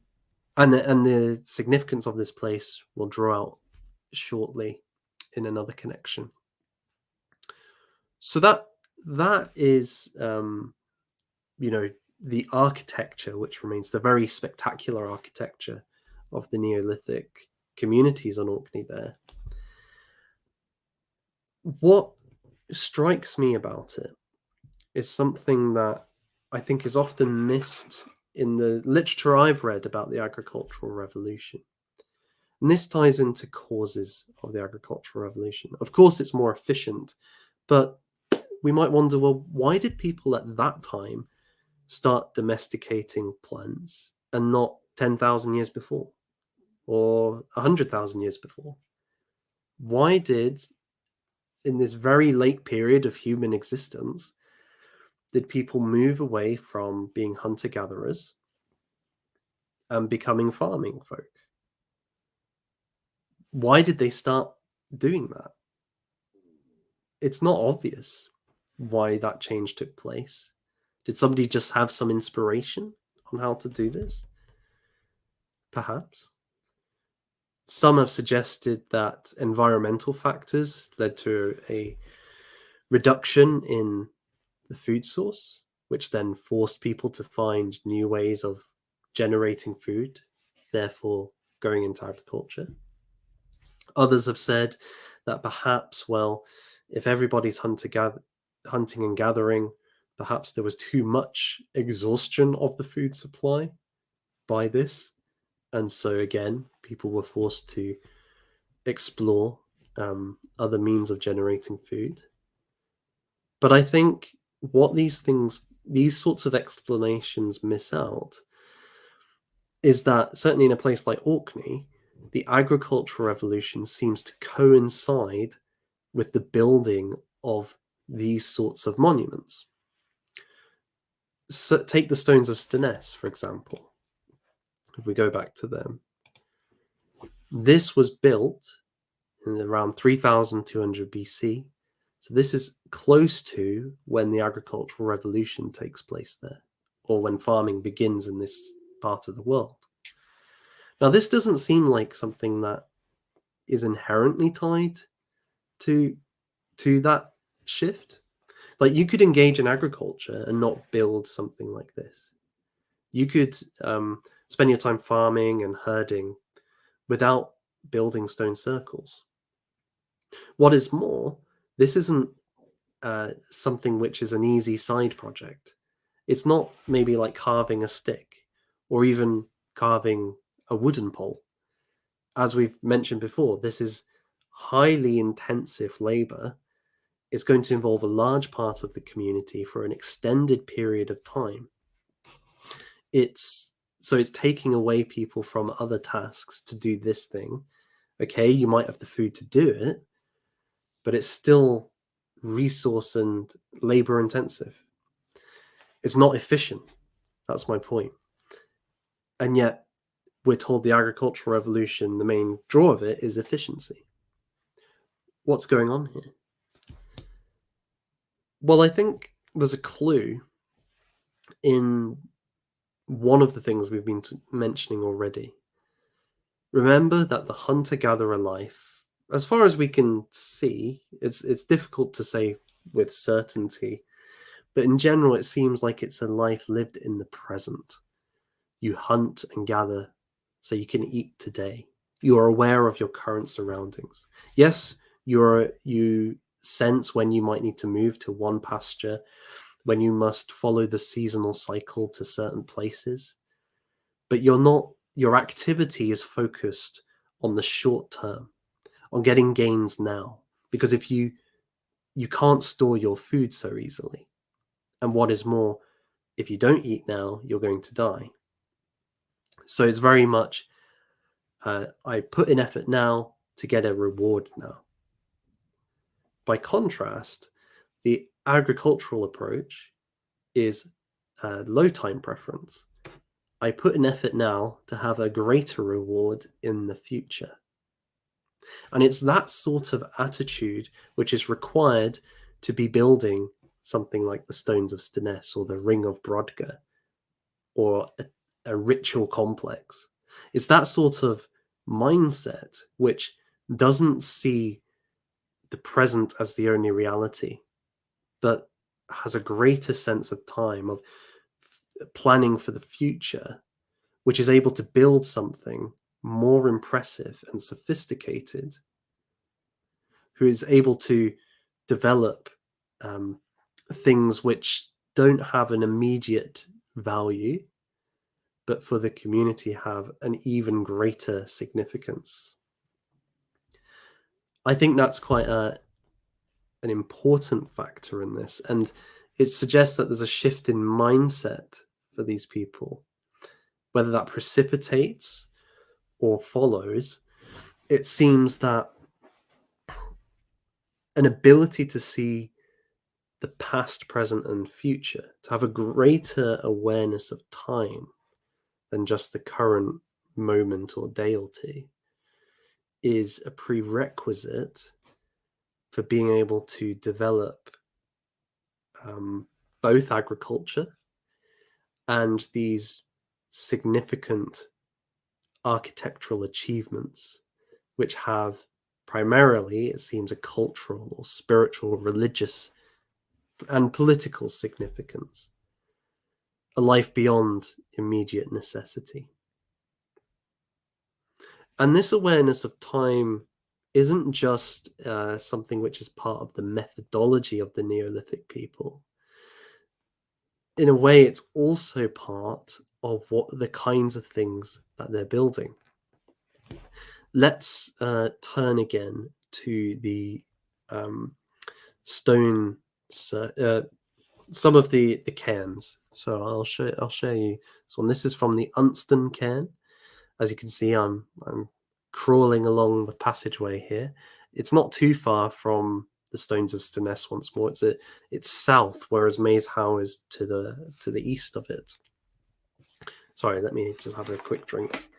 significance of this place will draw out shortly in another connection. So that is the architecture, which remains the very spectacular architecture of the Neolithic communities on Orkney there. What strikes me about it is something that I think is often missed in the literature I've read about the agricultural revolution. And this ties into causes of the agricultural revolution. Of course, it's more efficient, but we might wonder, well, why did people at that time start domesticating plants and not 10,000 years before or 100,000 years before? Why did, in this very late period of human existence, did people move away from being hunter-gatherers and becoming farming folk? Why did they start doing that? It's not obvious why that change took place. Did somebody just have some inspiration on how to do this? Perhaps. Some have suggested that environmental factors led to a reduction in the food source, which then forced people to find new ways of generating food, therefore going into agriculture. Others have said that perhaps, well, if everybody's hunting and gathering, perhaps there was too much exhaustion of the food supply by this. And so again, people were forced to explore other means of generating food. But I think what these sorts of explanations miss out is that certainly in a place like Orkney, the agricultural revolution seems to coincide with the building of these sorts of monuments. So take the Stones of Stinnes, for example. If we go back to them, this was built in around 3200 BC. So this is close to when the agricultural revolution takes place there, or when farming begins in this part of the world. Now, this doesn't seem like something that is inherently tied to that shift. Like, you could engage in agriculture and not build something like this. You could spend your time farming and herding without building stone circles. What is more, this isn't something which is an easy side project. It's not maybe like carving a stick or even carving a wooden pole. As we've mentioned before, this is highly intensive labor. It's going to involve a large part of the community for an extended period of time. It's taking away people from other tasks to do this thing. Okay, you might have the food to do it, but it's still resource and labor intensive. It's not efficient. That's my point. And yet we're told the agricultural revolution, the main draw of it is efficiency. What's going on here? Well, I think there's a clue in one of the things we've been mentioning already. Remember that the hunter-gatherer life, as far as we can see, it's difficult to say with certainty, but in general, it seems like it's a life lived in the present. You hunt and gather so you can eat today. You are aware of your current surroundings. Yes, you sense when you might need to move to one pasture, when you must follow the seasonal cycle to certain places, but your activity is focused on the short term, on getting gains now. Because if you can't store your food so easily. And what is more, if you don't eat now, you're going to die. So it's very much I put in effort now to get a reward now. By contrast, the agricultural approach is low time preference. I put in effort now to have a greater reward in the future. And it's that sort of attitude which is required to be building something like the Stones of Stenness or the Ring of Brodgar or a ritual complex. It's that sort of mindset which doesn't see the present as the only reality, but has a greater sense of time, of planning for the future, which is able to build something more impressive and sophisticated, who is able to develop things which don't have an immediate value, but for the community have an even greater significance. I think that's quite an important factor in this, and it suggests that there's a shift in mindset for these people. Whether that precipitates or follows, it seems that an ability to see the past, present, and future, to have a greater awareness of time than just the current moment or day or two, is a prerequisite for being able to develop both agriculture and these significant architectural achievements, which have primarily, it seems, a cultural or spiritual, religious, and political significance, a life beyond immediate necessity. And this awareness of time isn't just something which is part of the methodology of the Neolithic people. In a way, it's also part of what the kinds of things that they're building. Let's turn again to the stone, some of the cairns. So I'll show you this one. This is from the Unston cairn. As you can see, I'm crawling along the passageway here. It's not too far from the Stones of Stenness once more. It's south, whereas Maze Howe is to the east of it. Sorry, let me just have a quick drink.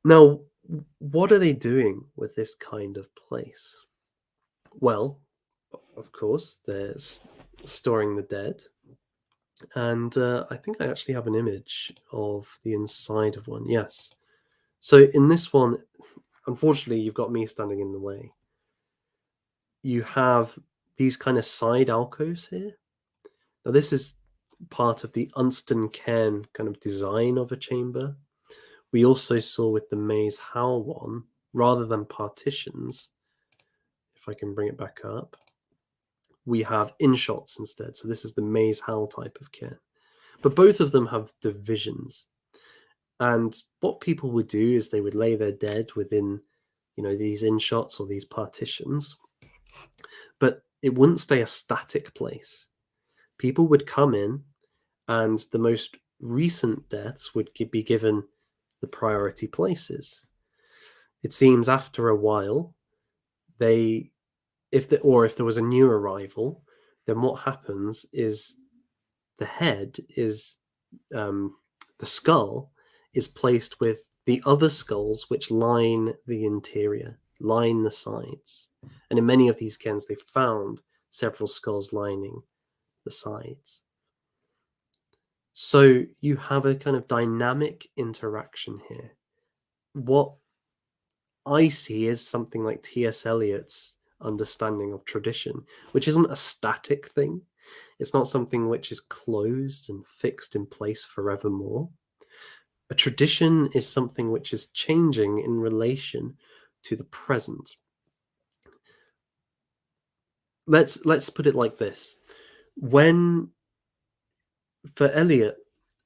Now, what are they doing with this kind of place? Well, of course, they're storing the dead. And I think I actually have an image of the inside of one. Yes. So in this one, unfortunately, you've got me standing in the way. You have these kind of side alcoves here. Now, this is part of the Unston cairn kind of design of a chamber. We also saw with the Maze Howe one, rather than partitions, if I can bring it back up, we have inshots instead. So this is the Maze Howe type of cairn. But both of them have divisions. And what people would do is they would lay their dead within, these inshots or these partitions. But it wouldn't stay a static place. People would come in, and the most recent deaths would be given the priority places. It seems after a while, if there was a new arrival, then what happens is the head is the skull is placed with the other skulls which line the interior. line the sides. And in many of these cairns, they found several skulls lining the sides. So you have a kind of dynamic interaction here. What I see is something like T.S. Eliot's understanding of tradition, which isn't a static thing. It's not something which is closed and fixed in place forevermore. A tradition is something which is changing in relation to the present. Let's put it like this. When, for Eliot,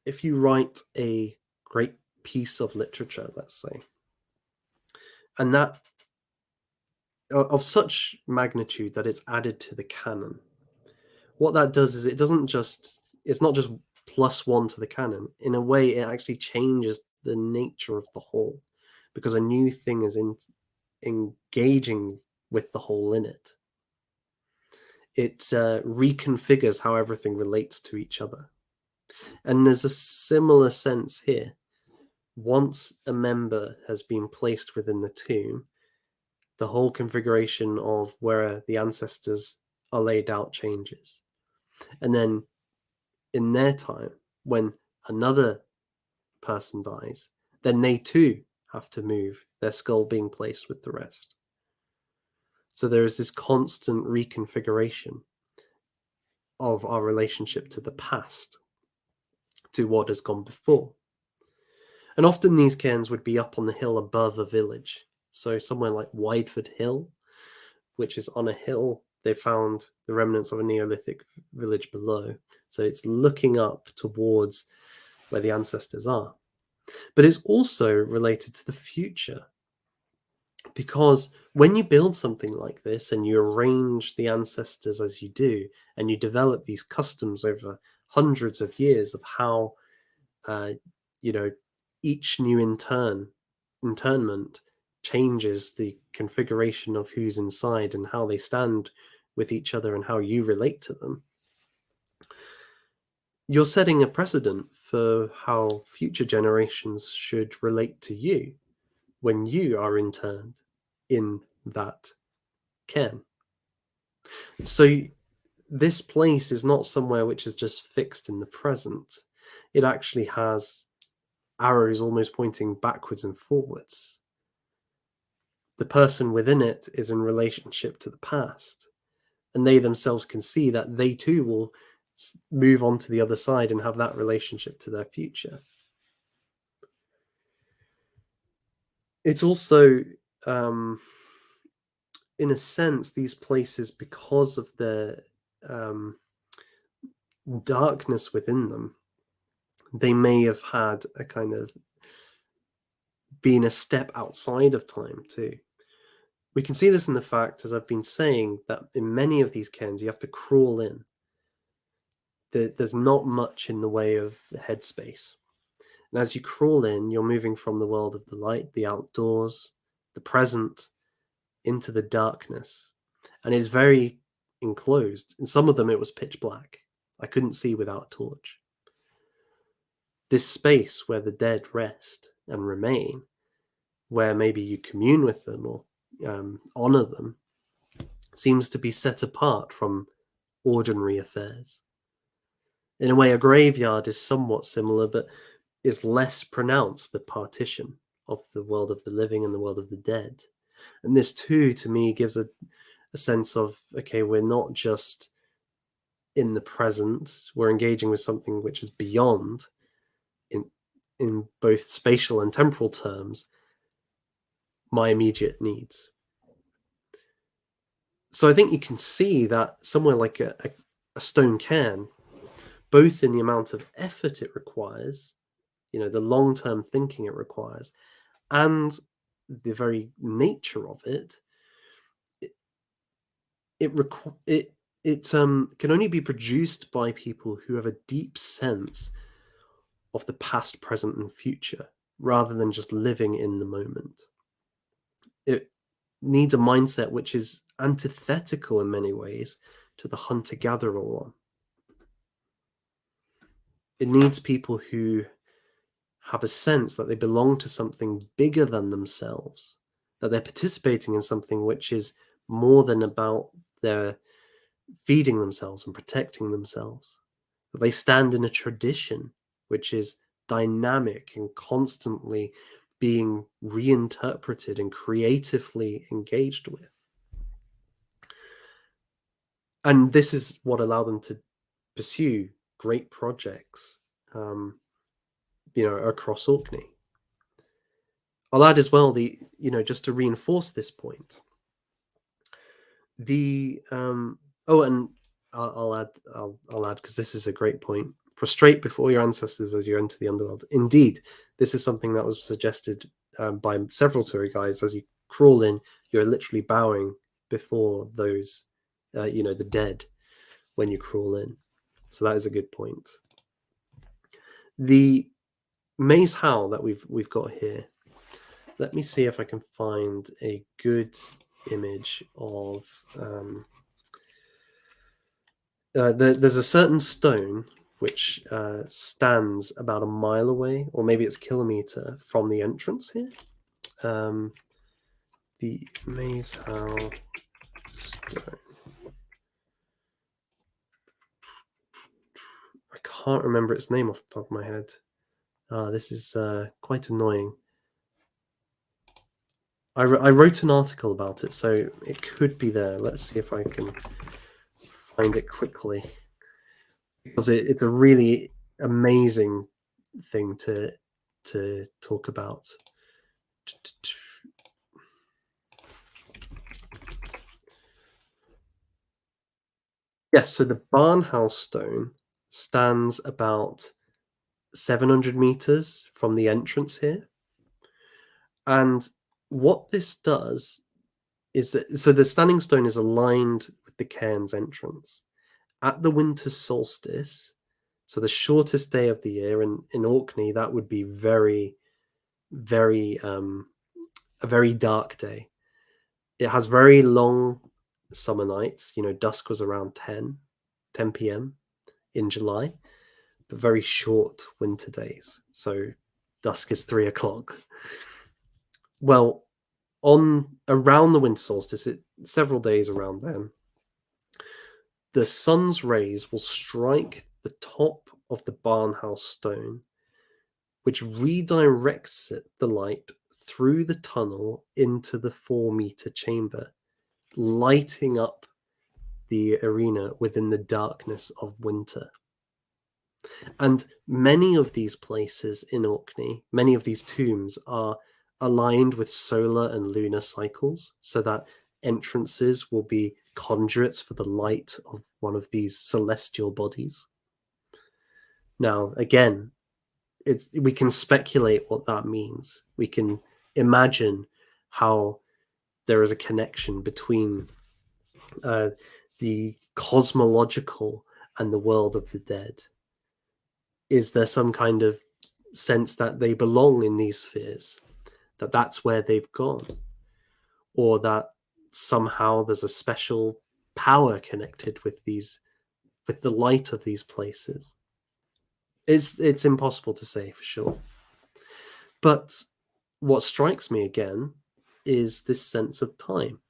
if you write a great piece of literature, let's say, and that of such magnitude that it's added to the canon, what that does is it's not just plus one to the canon. In a way, it actually changes the nature of the whole, because a new thing is engaging with the whole in it. It reconfigures how everything relates to each other. And there's a similar sense here. Once a member has been placed within the tomb, the whole configuration of where the ancestors are laid out changes. And then in their time, when another person dies, then they too have to move, their skull being placed with the rest. So there is this constant reconfiguration of our relationship to the past, to what has gone before. And often these cairns would be up on the hill above a village. So somewhere like Wideford Hill, which is on a hill, they found the remnants of a Neolithic village below. So it's looking up towards where the ancestors are. But it's also related to the future. Because when you build something like this and you arrange the ancestors as you do, and you develop these customs over hundreds of years of how, you know, each new internment changes the configuration of who's inside and how they stand with each other and how you relate to them, you're setting a precedent for how future generations should relate to you when you are interned in that cairn. So this place is not somewhere which is just fixed in the present. It actually has arrows almost pointing backwards and forwards. The person within it is in relationship to the past, and they themselves can see that they too will move on to the other side and have that relationship to their future. It's also, in a sense, these places, because of the darkness within them, they may have had a kind of been a step outside of time too. We can see this in the fact, as I've been saying, that in many of these cairns you have to crawl in. There's not much in the way of the headspace. And as you crawl in, you're moving from the world of the light, the outdoors, the present, into the darkness. And it's very enclosed. In some of them, it was pitch black. I couldn't see without a torch. This space where the dead rest and remain, where maybe you commune with them or honor them, seems to be set apart from ordinary affairs. In a way, a graveyard is somewhat similar, but is less pronounced, the partition of the world of the living and the world of the dead. And this too, to me, gives a sense of, okay, we're not just in the present, we're engaging with something which is beyond, in both spatial and temporal terms, my immediate needs. So I think you can see that somewhere like a stone cairn, both in the amount of effort it requires, the long-term thinking it requires, and the very nature of it, it can only be produced by people who have a deep sense of the past, present, and future, rather than just living in the moment. It needs a mindset which is antithetical in many ways to the hunter-gatherer one. It needs people who have a sense that they belong to something bigger than themselves, that they're participating in something which is more than about their feeding themselves and protecting themselves. That they stand in a tradition which is dynamic and constantly being reinterpreted and creatively engaged with. And this is what allowed them to pursue great projects, across Orkney. I'll add as well just to reinforce this point, and I'll add because this is a great point. Prostrate before your ancestors as you enter the underworld. Indeed, this is something that was suggested by several tour guides. As you crawl in, you're literally bowing before those, the dead when you crawl in. So that is a good point. The Maze Howl that we've got here. Let me see if I can find a good image of. There's a certain stone which stands about a mile away, or maybe it's a kilometer from the entrance here. The Maze Howl stone. I can't remember its name off the top of my head. This is quite annoying. I wrote an article about it, so it could be there. Let's see if I can find it quickly, because it's a really amazing thing to talk about. Yes, so the Barnhouse stone stands about 700 meters from the entrance here. And what this does is that, so the standing stone is aligned with the cairn's entrance. At the winter solstice, so the shortest day of the year in Orkney, that would be very, very, a very dark day. It has very long summer nights. Dusk was around 10 p.m. in July, but very short winter days. So dusk is 3 o'clock. Well, around the winter solstice, several days around then, the sun's rays will strike the top of the Barnhouse stone, which redirects the light through the tunnel into the 4-meter chamber, lighting up the arena within the darkness of winter. And many of these places in Orkney, many of these tombs are aligned with solar and lunar cycles, so that entrances will be conduits for the light of one of these celestial bodies. Now, again, we can speculate what that means. We can imagine how there is a connection between the cosmological and the world of the dead. Is there some kind of sense that they belong in these spheres, that that's where they've gone, or that somehow there's a special power connected with the light of these places? It's impossible to say for sure. But what strikes me again is this sense of time.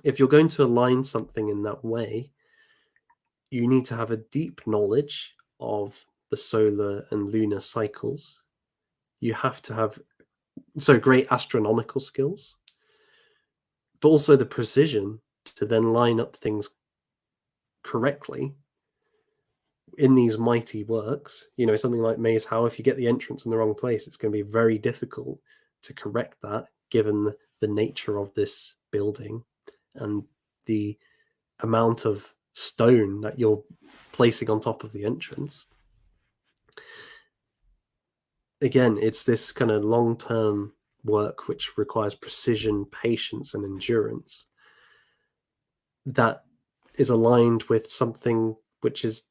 If you're going to align something in that way, you need to have a deep knowledge of the solar and lunar cycles. You have to have great astronomical skills, but also the precision to then line up things correctly in these mighty works. Something like Maze Howl, if you get the entrance in the wrong place, it's going to be very difficult to correct that, given the nature of this building and the amount of stone that you're placing on top of the entrance. Again, it's this kind of long-term work which requires precision, patience, and endurance that is aligned with something which has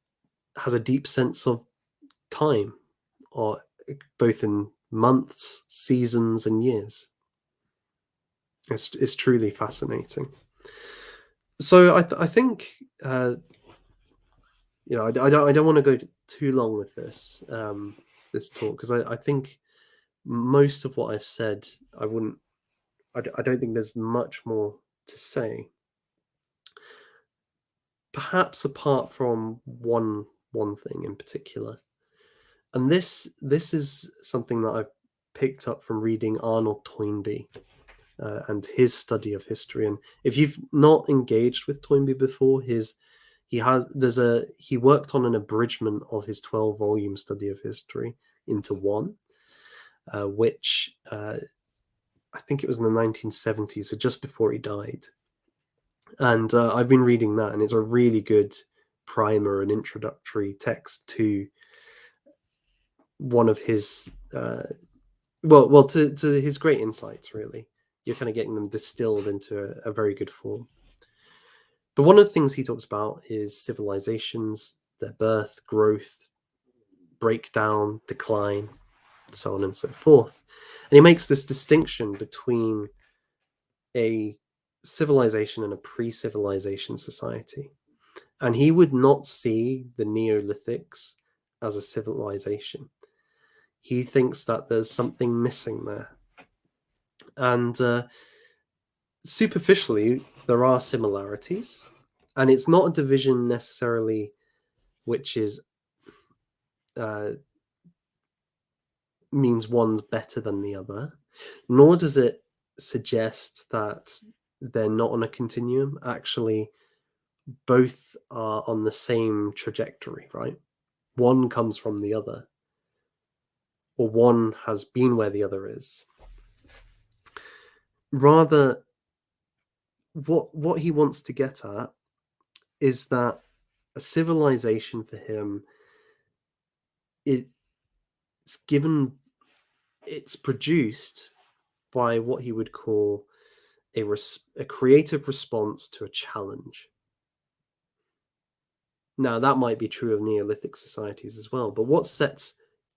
a deep sense of time, or both in months, seasons, and years. It's truly fascinating. So I think I don't want to go too long with this talk, because I think most of what I've said I wouldn't I don't think there's much more to say. Perhaps apart from one thing in particular, and this is something that I've picked up from reading Arnold Toynbee and his study of history. And if you've not engaged with Toynbee before, he worked on an abridgment of his 12-volume study of history into one, which I think it was in the 1970s, so just before he died. And I've been reading that, and it's a really good primer and introductory text to one of his to his great insights. Really, you're kind of getting them distilled into a very good form. But one of the things he talks about is civilizations, their birth, growth, breakdown, decline, so on and so forth. And he makes this distinction between a civilization and a pre-civilization society. And he would not see the Neolithics as a civilization. He thinks that there's something missing there. And superficially, there are similarities. And it's not a division necessarily which is means one's better than the other, nor does it suggest that they're not on a continuum. Actually, both are on the same trajectory, right? One comes from the other, or one has been where the other is. Rather, what he wants to get at is that a civilization for him, it's produced by what he would call a creative response to a challenge. Now, that might be true of Neolithic societies as well, but what sets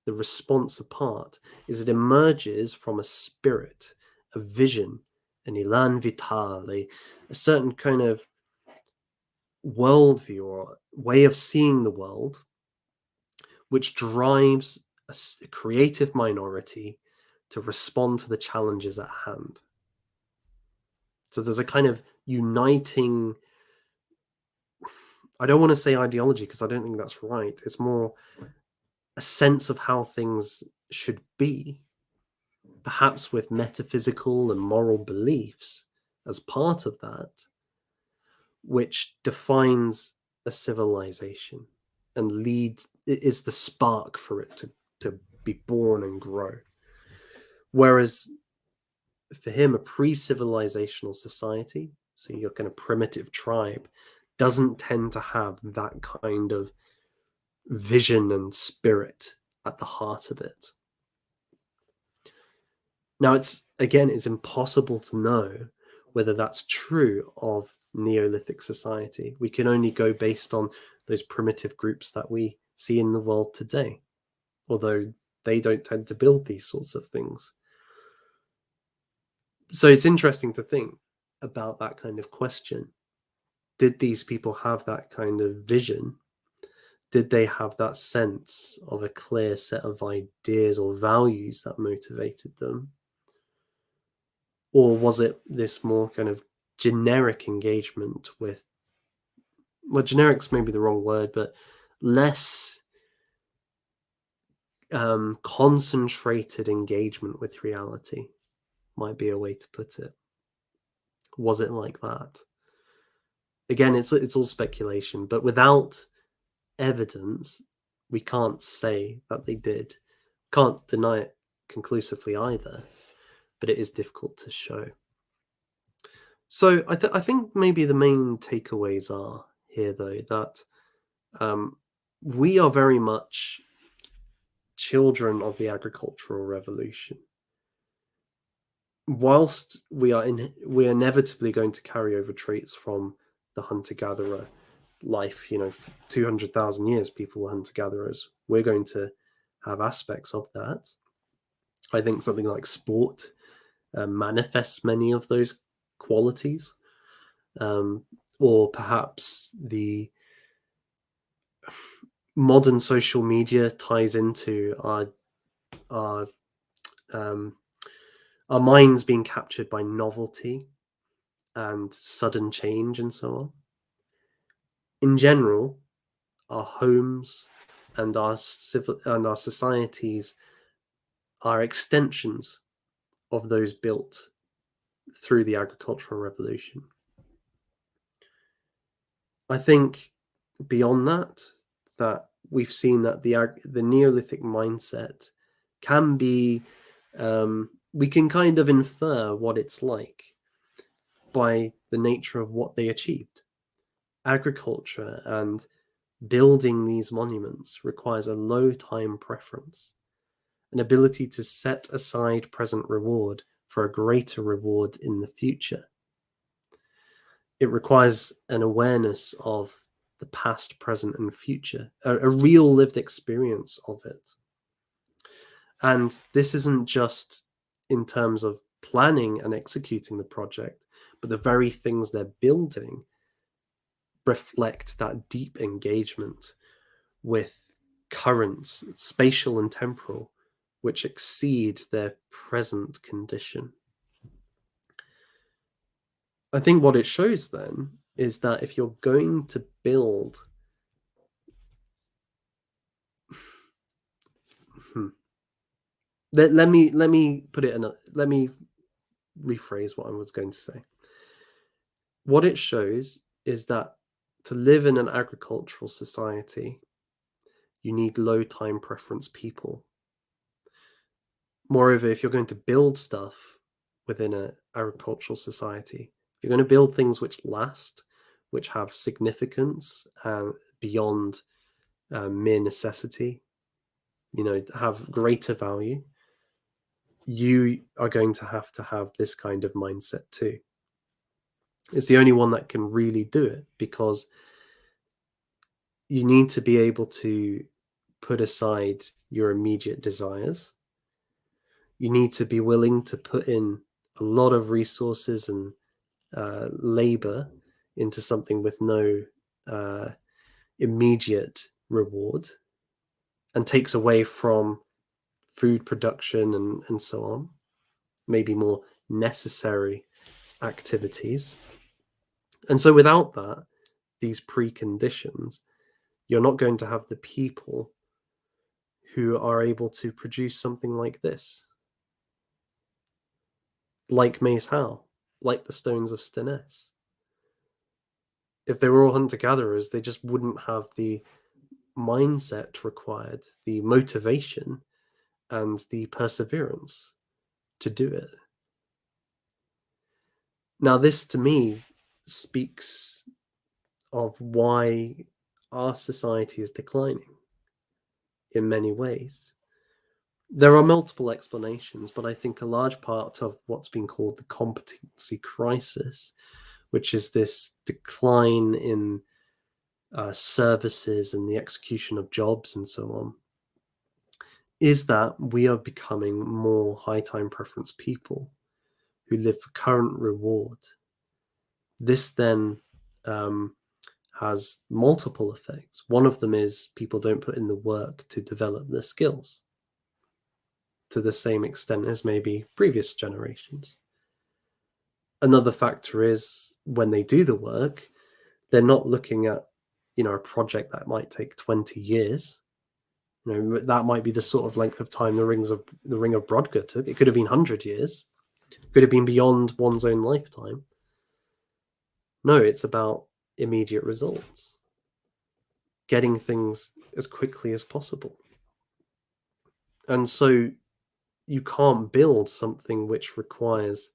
the response apart is it emerges from a spirit, a vision, an élan vital, a certain kind of worldview or way of seeing the world, which drives a creative minority to respond to the challenges at hand. So there's a kind of uniting, I don't want to say ideology because I don't think that's right. It's more a sense of how things should be, perhaps with metaphysical and moral beliefs as part of that, which defines a civilization and is the spark for it to be born and grow. Whereas for him, a pre-civilizational society, so your kind of primitive tribe, doesn't tend to have that kind of vision and spirit at the heart of it. Now, it's impossible to know whether that's true of Neolithic society. We can only go based on those primitive groups that we see in the world today, although they don't tend to build these sorts of things. So it's interesting to think about that kind of question. Did these people have that kind of vision? Did they have that sense of a clear set of ideas or values that motivated them? Or was it this more kind of generic engagement with, well, generic's maybe the wrong word, but less concentrated engagement with reality might be a way to put it. Was it like that? Again, it's all speculation, but without evidence, we can't say that they did. Can't deny it conclusively either, but it is difficult to show. So I think maybe the main takeaways are here, though, that we are very much children of the agricultural revolution. Whilst we're inevitably going to carry over traits from the hunter-gatherer life, 200,000 years people were hunter-gatherers. We're going to have aspects of that. I think something like sport manifests many of those qualities, or perhaps the modern social media ties into our Our minds being captured by novelty and sudden change and so on. In general, our homes and our societies are extensions of those built through the agricultural revolution. I think beyond that we've seen that the Neolithic mindset can be, we can kind of infer what it's like by the nature of what they achieved. Agriculture and building these monuments requires a low time preference, an ability to set aside present reward for a greater reward in the future. It requires an awareness of the past, present, and future, a real lived experience of it. And this isn't just in terms of planning and executing the project, but the very things they're building reflect that deep engagement with currents, spatial and temporal, which exceed their present condition. I think what it shows then is that if you're going to build let me put it in let me rephrase what I was going to say. What it shows is that to live in an agricultural society, you need low time preference people. Moreover, if you're going to build stuff within an agricultural society, you're going to build things which last, which have significance beyond mere necessity, have greater value. You are going to have this kind of mindset too. It's the only one that can really do it, because you need to be able to put aside your immediate desires. You need to be willing to put in a lot of resources and labor into something with no immediate reward, and takes away from food production and so on, maybe more necessary activities. And so without that, these preconditions, you're not going to have the people who are able to produce something like this, like Maes Howe, like the Stones of Stinnes. If they were all hunter-gatherers, they just wouldn't have the mindset required, the motivation and the perseverance to do it. Now, this to me speaks of why our society is declining in many ways. There are multiple explanations, but I think a large part of what's been called the competency crisis, which is this decline in services and the execution of jobs and so on, is that we are becoming more high time preference people who live for current reward. This then has multiple effects. One of them is people don't put in the work to develop their skills to the same extent as maybe previous generations. Another factor is when they do the work, they're not looking at, a project that might take 20 years. That might be the sort of length of time the Ring of Brodgar took. It could have been 100 years. It could have been beyond one's own lifetime. No, it's about immediate results, getting things as quickly as possible. And so you can't build something which requires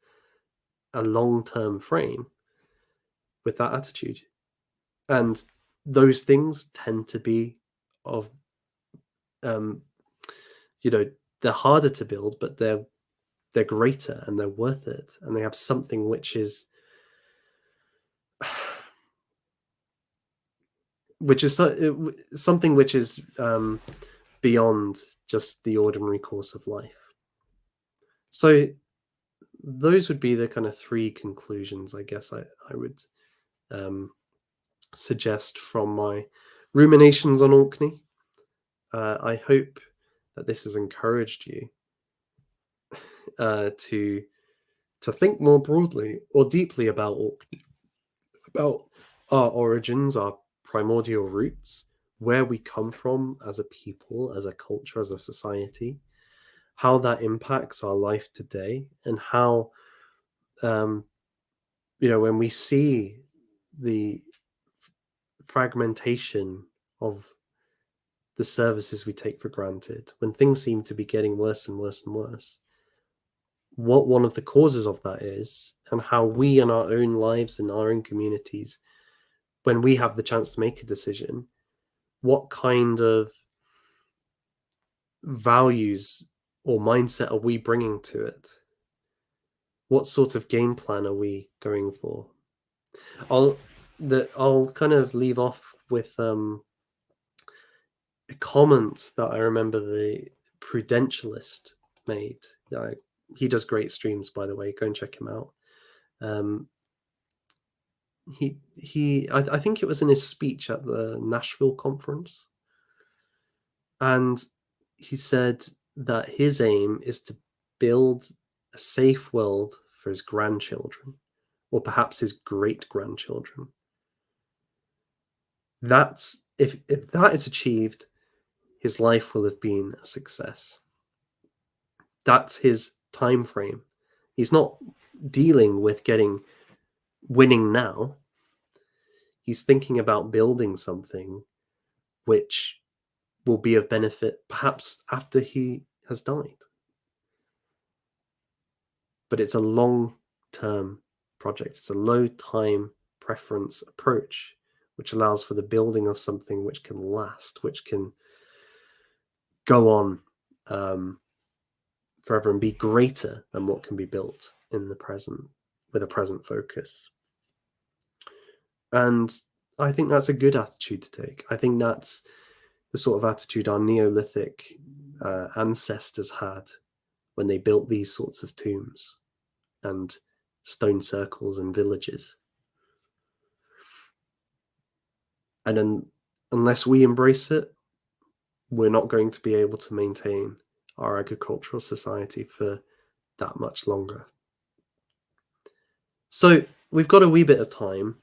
a long-term frame with that attitude. And those things tend to be of, they're harder to build, but they're greater and they're worth it. And they have something which is something which is beyond just the ordinary course of life. So those would be the kind of three conclusions, I guess, I would suggest from my ruminations on Orkney. I hope that this has encouraged you to think more broadly or deeply about Orkney, about our origins, our primordial roots, where we come from as a people, as a culture, as a society, how that impacts our life today, and how um, when we see the fragmentation of the services we take for granted, when things seem to be getting worse and worse and worse, what one of the causes of that is, and how we in our own lives and our own communities, when we have the chance to make a decision, what kind of values or mindset are we bringing to it? What sort of game plan are we going for? I'll I'll kind of leave off with a comment that I remember the Prudentialist made. He does great streams, by the way. Go and check him out. Um, I think it was in his speech at the Nashville conference, and he said that his aim is to build a safe world for his grandchildren, or perhaps his great grandchildren. That's if that is achieved, his life will have been a success. That's his time frame. He's not dealing with winning now. He's thinking about building something which will be of benefit perhaps after he has died. But it's a long-term project. It's a low time preference approach, which allows for the building of something which can last, which can go on forever and be greater than what can be built in the present with a present focus. And I think that's a good attitude to take. I think that's the sort of attitude our Neolithic ancestors had when they built these sorts of tombs and stone circles and villages. And then, unless we embrace it, we're not going to be able to maintain our agricultural society for that much longer. So we've got a wee bit of time.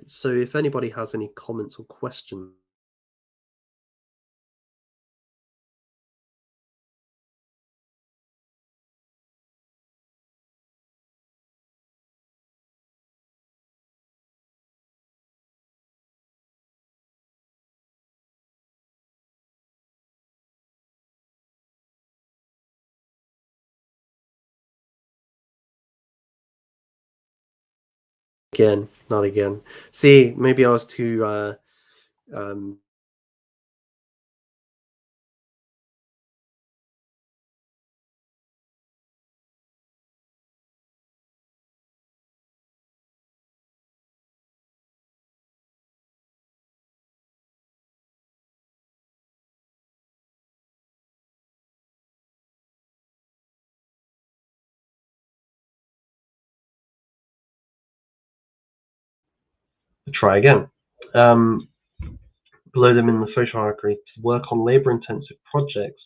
So if anybody has any comments or questions. Again, not again. See, maybe I was too um, try again. Below them in the social hierarchy, to work on labor-intensive projects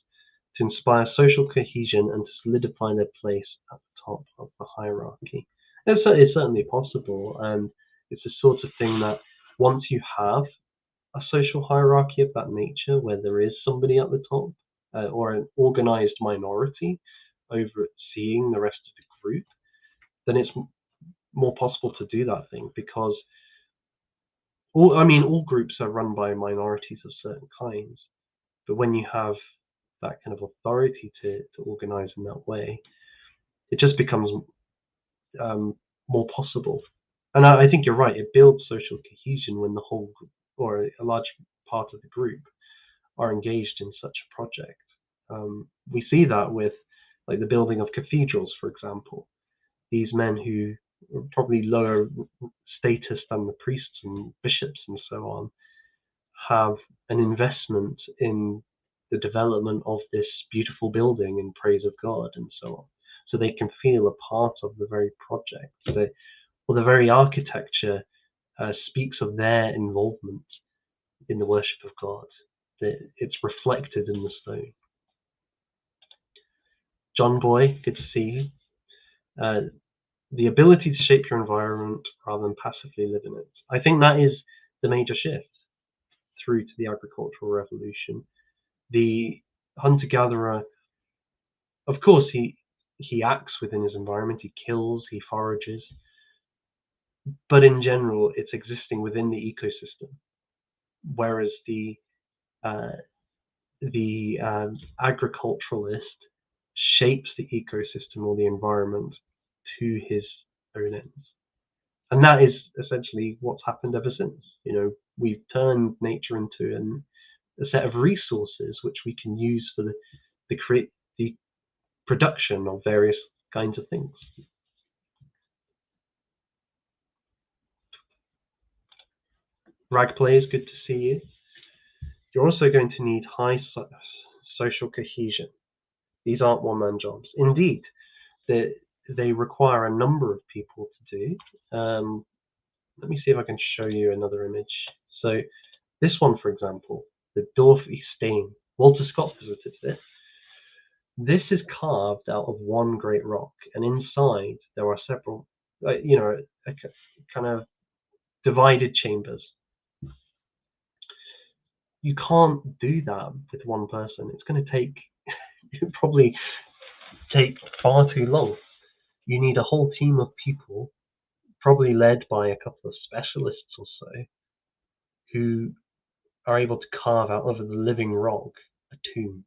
to inspire social cohesion and to solidify their place at the top of the hierarchy. It's certainly possible, and it's the sort of thing that once you have a social hierarchy of that nature, where there is somebody at the top or an organized minority overseeing the rest of the group, then it's more possible to do that thing, because all groups are run by minorities of certain kinds, but when you have that kind of authority to organize in that way, it just becomes more possible. And I think you're right, it builds social cohesion when the whole or a large part of the group are engaged in such a project. We see that with like the building of cathedrals, for example. These men who are probably lower status than the priests and bishops and so on have an investment in the development of this beautiful building in praise of God and so on. So they can feel a part of the very project. The very architecture speaks of their involvement in the worship of God. It's reflected in the stone. John Boy, good to see you. The ability to shape your environment rather than passively live in it. I think that is the major shift through to the agricultural revolution. The hunter-gatherer, of course, he acts within his environment, he kills, he forages, but in general, it's existing within the ecosystem. Whereas uh, the agriculturalist shapes the ecosystem or the environment to his own ends. And that is essentially what's happened ever since. We've turned nature into a set of resources which we can use for the production of various kinds of things. Rag players, good to see you. You're also going to need high social cohesion. These aren't one-man jobs. Indeed, they require a number of people to do. Let me see if I can show you another image. So this one, for example, the Dorothy Stain. Walter Scott visited this. This is carved out of one great rock, and inside there are several, kind of divided chambers. You can't do that with one person. It's going to take probably take far too long. You need a whole team of people, probably led by a couple of specialists or so, who are able to carve out of the living rock a tomb.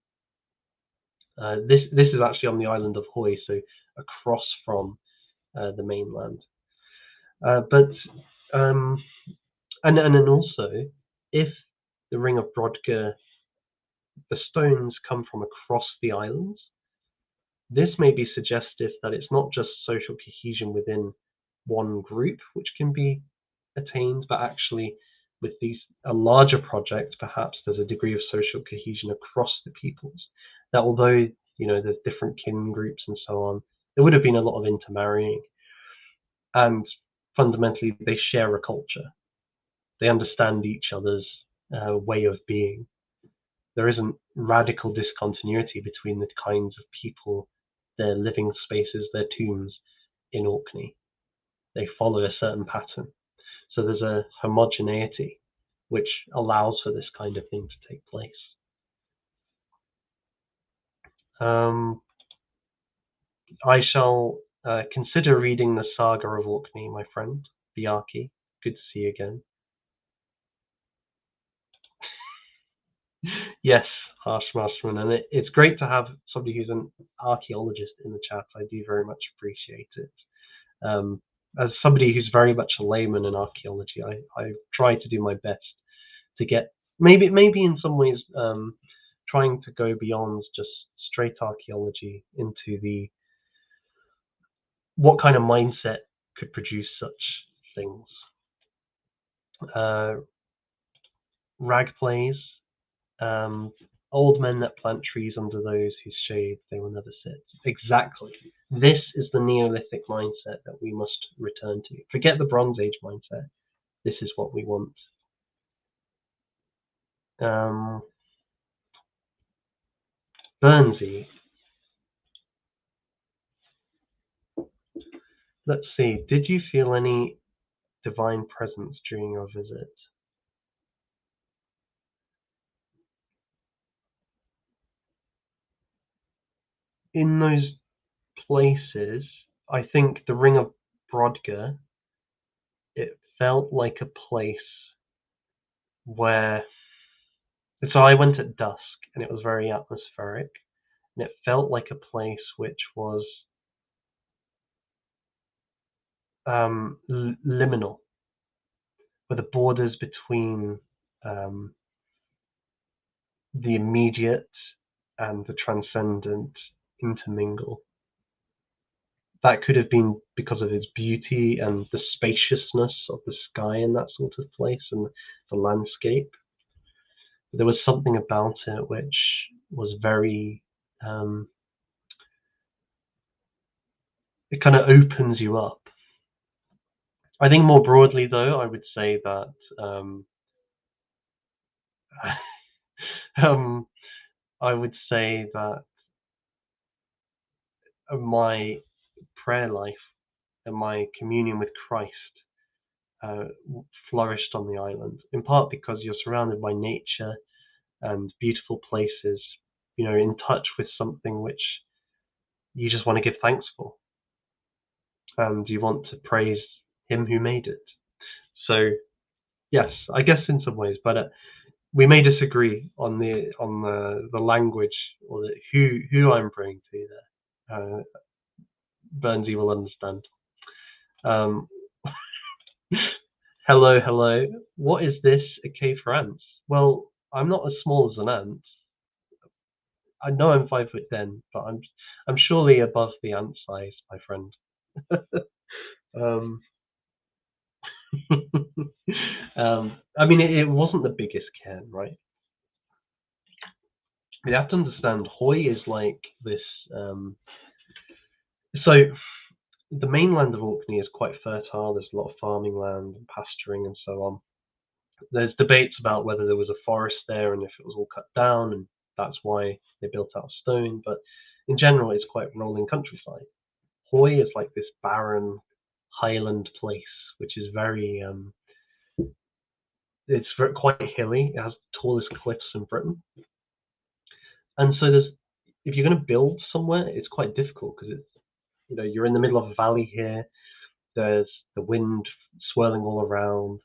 This is actually on the island of Hoy, so across from the mainland. And then also, if the Ring of Brodgar, the stones come from across the islands, this may be suggestive that it's not just social cohesion within one group which can be attained, but actually with a larger project, perhaps there's a degree of social cohesion across the peoples. That although there's different kin groups and so on, there would have been a lot of intermarrying, and fundamentally they share a culture. They understand each other's way of being. There isn't radical discontinuity between the kinds of people, their living spaces, their tombs in Orkney. They follow a certain pattern. So there's a homogeneity which allows for this kind of thing to take place. I shall consider reading the Saga of Orkney, my friend, Biaki. Good to see you again. Yes, Harsh Masterman, and it's great to have somebody who's an archaeologist in the chat. I do very much appreciate it. As somebody who's very much a layman in archaeology, I try to do my best to get maybe in some ways trying to go beyond just straight archaeology into what kind of mindset could produce such things. Rag plays. Old men that plant trees under those whose shade they will never sit. Exactly. This is the Neolithic mindset that we must return to. Forget the Bronze Age mindset. This is what we want. Bernsey. Let's see. Did you feel any divine presence during your visit? In those places, I think the Ring of Brodgar, it felt like a place where. So I went at dusk, and it was very atmospheric, and it felt like a place which was liminal, where the borders between the immediate and the transcendent intermingle. That could have been because of its beauty and the spaciousness of the sky in that sort of place and the landscape. But there was something about it which was very it kind of opens you up. I think more broadly, though, I would say that I would say that my prayer life and my communion with Christ flourished on the island, in part because you're surrounded by nature and beautiful places, in touch with something which you just want to give thanks for, and you want to praise him who made it. So yes, I guess in some ways, but we may disagree on the language, or who I'm praying to there. Burnsy will understand. Hello. What is this? A cave for ants? Well, I'm not as small as an ant. I know I'm 5'10", but I'm surely above the ant size, my friend. um, I mean, it wasn't the biggest cairn, right? You have to understand, Hoy is like this. So the mainland of Orkney is quite fertile. There's a lot of farming land and pasturing and so on. There's debates about whether there was a forest there and if it was all cut down, and that's why they built out of stone. But in general, it's quite rolling countryside. Hoy is like this barren highland place, which is it's quite hilly. It has the tallest cliffs in Britain. And so if you're going to build somewhere, it's quite difficult because you're in the middle of a valley here. There's the wind swirling all around.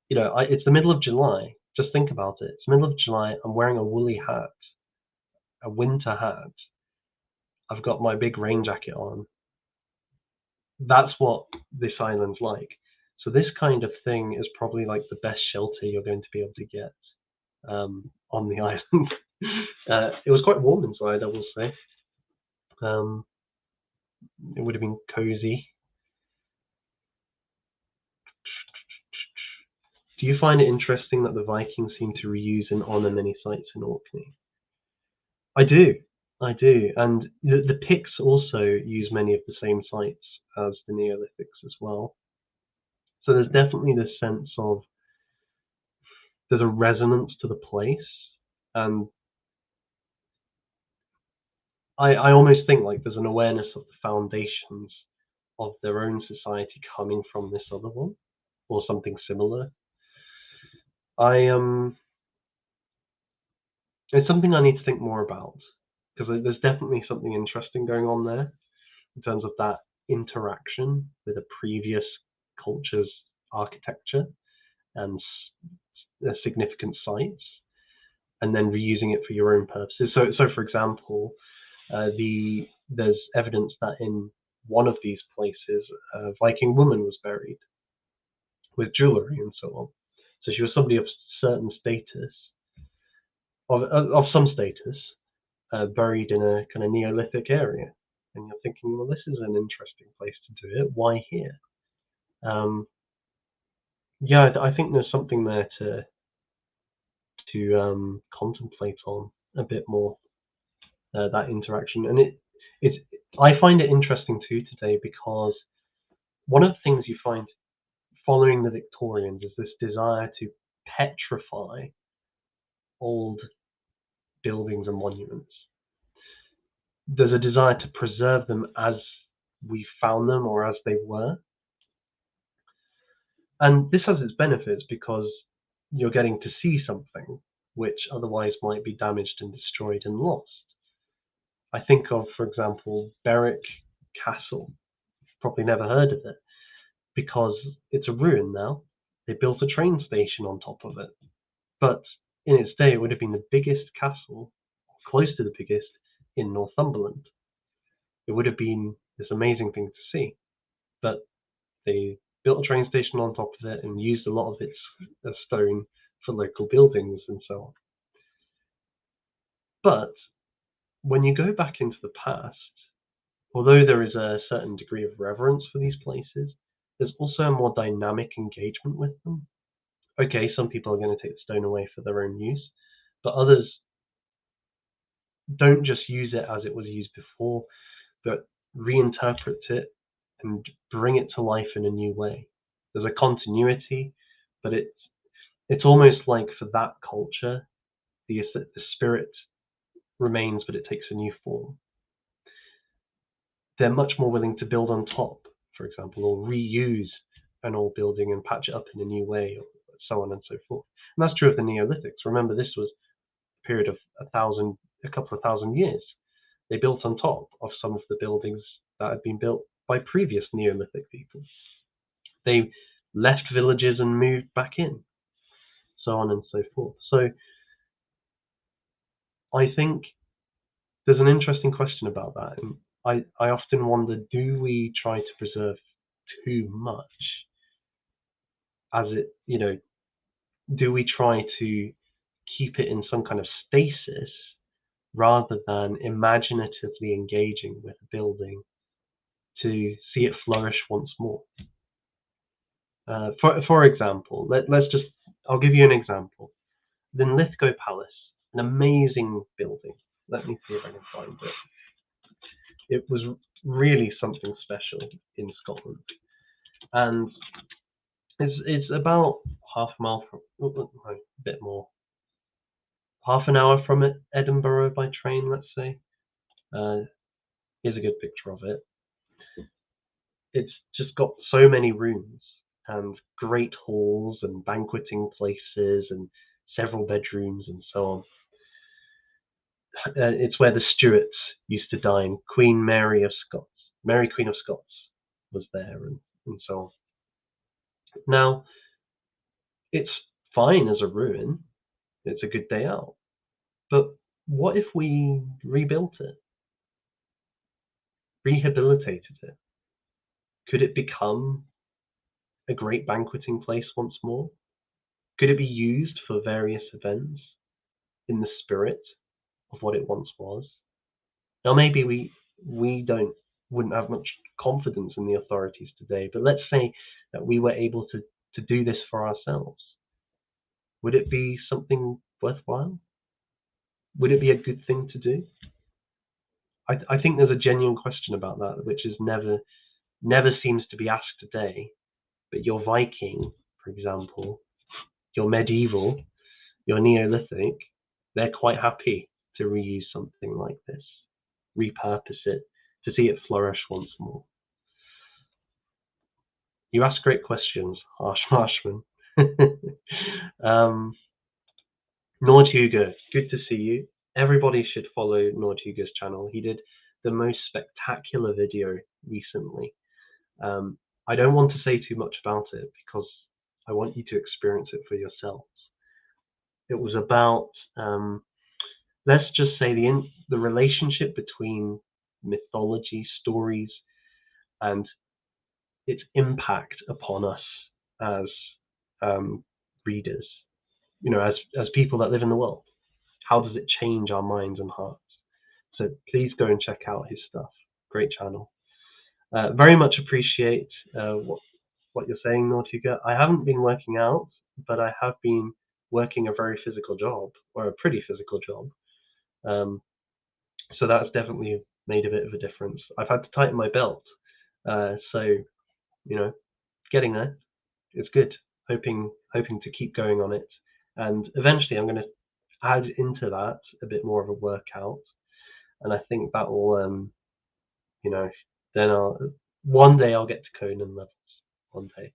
It's the middle of July. Just think about it. It's the middle of July. I'm wearing a woolly hat, a winter hat. I've got my big rain jacket on. That's what this island's like. So this kind of thing is probably like the best shelter you're going to be able to get on the island. It was quite warm inside, I will say. It would have been cozy. Do you find it interesting that the Vikings seem to reuse and honour many sites in Orkney? I do, and the Picts also use many of the same sites as the Neolithics as well. So there's definitely this sense of there's a resonance to the place, and I almost think like there's an awareness of the foundations of their own society coming from this other one, or something similar. It's something I need to think more about, because there's definitely something interesting going on there in terms of that interaction with a previous culture's architecture and significant sites, and then reusing it for your own purposes. So for example, there's evidence that in one of these places, a Viking woman was buried with jewelry and so on. So she was somebody of certain status, of some status, buried in a kind of Neolithic area. And you're thinking, well, this is an interesting place to do it. Why here? Yeah, I think there's something there to contemplate on a bit more, that interaction. And I find it interesting too today, because one of the things you find following the Victorians is this desire to petrify old buildings and monuments. There's a desire to preserve them as we found them or as they were. And this has its benefits, because you're getting to see something which otherwise might be damaged and destroyed and lost. I think of, for example, Berwick Castle. You've probably never heard of it, because it's a ruin now. They built a train station on top of it. But in its day, it would have been the biggest castle, close to the biggest, in Northumberland. It would have been this amazing thing to see. But they built a train station on top of it and used a lot of its stone for local buildings and so on. But when you go back into the past, although there is a certain degree of reverence for these places, there's also a more dynamic engagement with them. Okay, some people are going to take the stone away for their own use, but others don't just use it as it was used before, but reinterpret it and bring it to life in a new way. There's a continuity, but it's almost like for that culture, the spirit remains, but it takes a new form. they're much more willing to build on top, for example, or reuse an old building and patch it up in a new way, or so on and so forth. And that's true of the Neolithics. Remember, this was a period of a couple of thousand years. They built on top of some of the buildings that had been built by previous Neolithic people. They left villages and moved back in, so on and so forth. So I think there's an interesting question about that. And I often wonder, do we try to preserve too much? As it, do we try to keep it in some kind of stasis rather than imaginatively engaging with a building to see it flourish once more? For example, I'll give you an example. The Linlithgow Palace, an amazing building. Let me see if I can find it. It was really something special in Scotland, and it's about half a mile from, no, a bit more, half an hour from Edinburgh by train, let's say. Here's a good picture of it. It's just got so many rooms and great halls and banqueting places and several bedrooms and so on. It's where the Stuarts used to dine. Queen Mary of Scots, Mary Queen of Scots, was there, and so on. Now, it's fine as a ruin. It's a good day out. But what if we rebuilt it, rehabilitated it? Could it become a great banqueting place once more? Could it be used for various events in the spirit of what it once was? Now, maybe we wouldn't have much confidence in the authorities today, but let's say that we were able to do this for ourselves. Would it be something worthwhile? Would it be a good thing to do? I think there's a genuine question about that, which is never seems to be asked today. But your Viking, for example, your medieval, your Neolithic, they're quite happy to reuse something like this, repurpose it, to see it flourish once more. You ask great questions, Harsh Marshman. Nord Hugo, good to see you. Everybody should follow Nord Hugo's channel. He did the most spectacular video recently. I don't want to say too much about it because I want you to experience it for yourselves. It was about, let's just say, the relationship between mythology, stories, and its impact upon us as readers, as people that live in the world. How does it change our minds and hearts? So please go and check out his stuff. Great channel. Very much appreciate what you're saying, Nortuga. I haven't been working out, but I have been working a very physical job, or a pretty physical job. So that's definitely made a bit of a difference. I've had to tighten my belt. So, getting there. It's good. Hoping to keep going on it. And eventually I'm going to add into that a bit more of a workout. And I think that will, then one day I'll get to Conan levels. One day.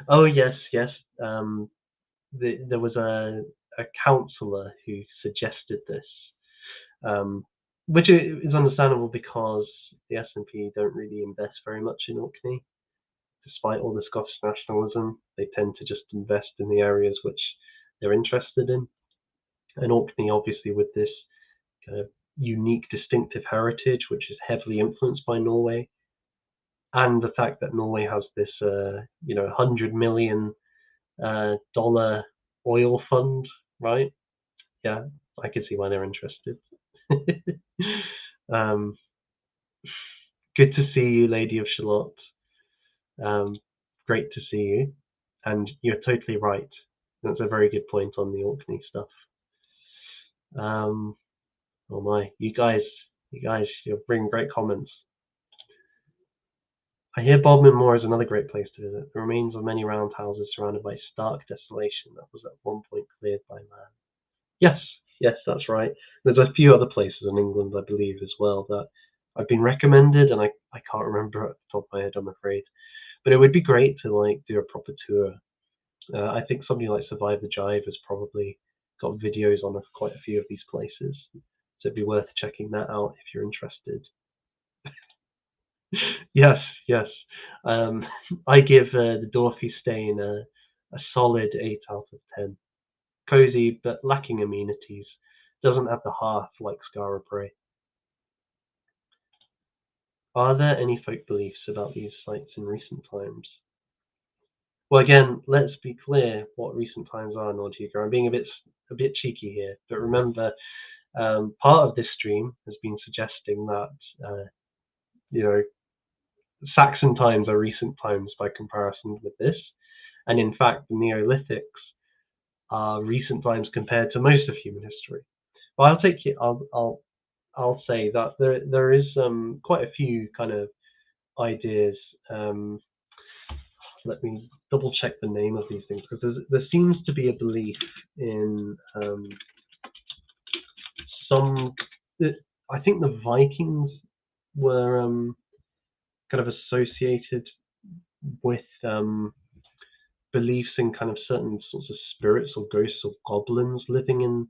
Oh yes. There was a counsellor who suggested this, which is understandable because the SNP don't really invest very much in Orkney. Despite all the Scottish nationalism, they tend to just invest in the areas which they're interested in. And Orkney, obviously, with this kind of unique, distinctive heritage, which is heavily influenced by Norway, and the fact that Norway has this, $100 million oil fund, right? Yeah, I can see why they're interested. Good to see you, Lady of Shalott. Great to see you, and you're totally right. That's a very good point on the Orkney stuff. Oh my, you guys, you're bringing great comments. I hear Bodmin Moor is another great place to visit. The remains of many round houses surrounded by stark desolation that was at one point cleared by man. Yes, Yes, that's right. There's a few other places in England, I believe, as well that I've been recommended, and I can't remember at the top of my head, I'm afraid. But it would be great to like do a proper tour. I think something like Survive the Jive has probably got videos on of quite a few of these places, so it'd be worth checking that out if you're interested. Yes, yes. Um, I give the Dorothy Stain a solid 8 out of 10. Cozy but lacking amenities. Doesn't have the hearth like Skara Brae. Are there any folk beliefs about these sites in recent times? Well, again, let's be clear what recent times are, Nordhuger. I'm being a bit cheeky here, but remember, part of this stream has been suggesting that you know Saxon times are recent times by comparison with this, and in fact, the Neolithics are recent times compared to most of human history. But I'll take it. I'll say that there is quite a few kind of ideas. Um, Let me double check the name of these things, because there seems to be a belief in some. I think the Vikings were kind of associated with beliefs in kind of certain sorts of spirits or ghosts or goblins living in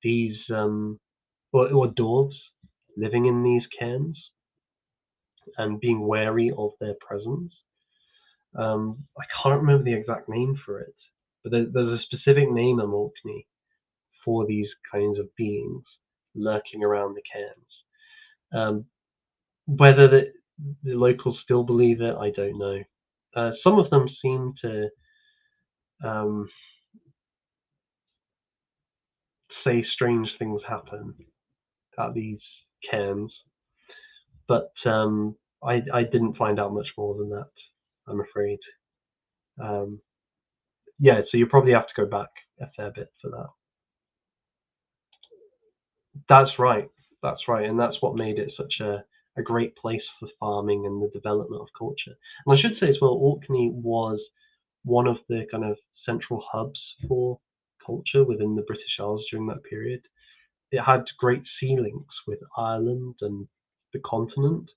these or dwarves living in these cairns and being wary of their presence. I can't remember the exact name for it, but there's a specific name in Orkney for these kinds of beings lurking around the cairns. Whether the locals still believe it, I don't know. Some of them seem to um, say strange things happen at these cairns, but I didn't find out much more than that, I'm afraid. Um, yeah, so you probably have to go back a fair bit for that. That's right. That's right, and that's what made it such a great place for farming and the development of culture. And I should say as well, Orkney was one of the kind of central hubs for culture within the British Isles during that period. It had great sea links with Ireland and the continent,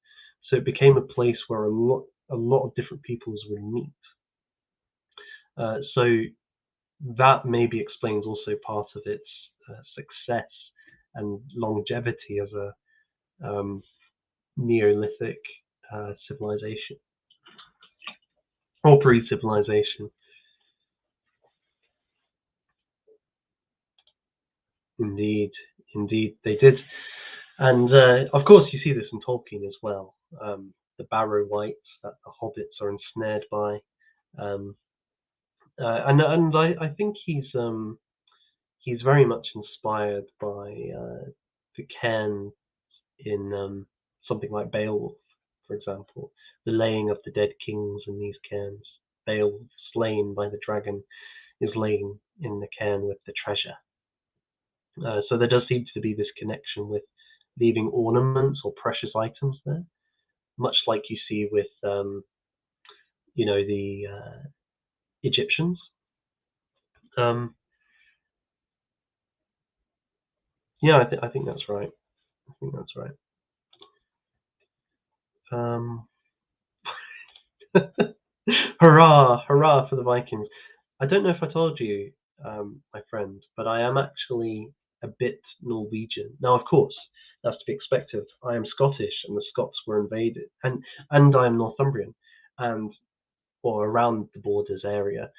so it became a place where a lot of different peoples would meet. So that maybe explains also part of its success and longevity as a Neolithic civilization or pre-civilization. Indeed, indeed, they did, and of course you see this in Tolkien as well. The Barrow Wights that the hobbits are ensnared by, um, and I think he's very much inspired by the cairn in something like Beowulf, for example, the laying of the dead kings in these cairns. Beowulf, slain by the dragon, is laying in the cairn with the treasure. So there does seem to be this connection with leaving ornaments or precious items there, much like you see with the Egyptians. Um, yeah, I think that's right. I think that's right. Um, hurrah, hurrah for the Vikings. I don't know if I told you, my friend, but I am actually a bit Norwegian. Now, of course, that's to be expected. I am Scottish, and the Scots were invaded, and I am Northumbrian, and or around the borders area,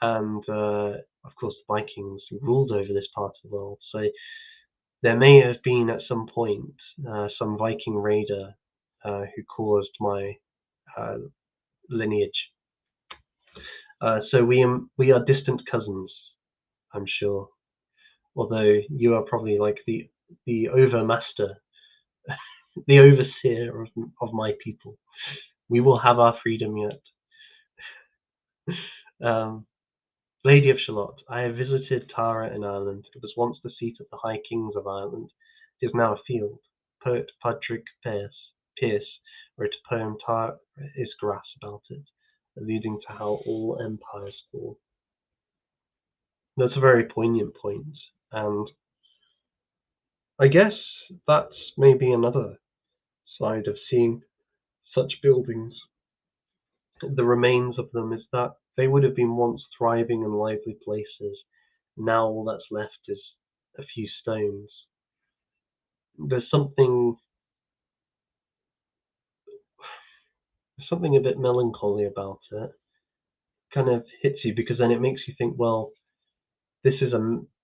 and of course the Vikings ruled over this part of the world. So there may have been at some point some Viking raider who caused my uh, lineage. So we are distant cousins, I'm sure. Although you are probably like the overmaster, the overseer of my people. We will have our freedom yet. Um, Lady of Shalott, I have visited Tara in Ireland. It was once the seat of the High Kings of Ireland. It is now a field. Poet Patrick Pearse wrote a poem, Tara is grass, about it, alluding to how all empires fall. That's a very poignant point, and I guess that's maybe another side of seeing such buildings, the remains of them, is that they would have been once thriving and lively places. Now all that's left is a few stones. There's something a bit melancholy about it. Kind of hits you because then it makes you think, well, this is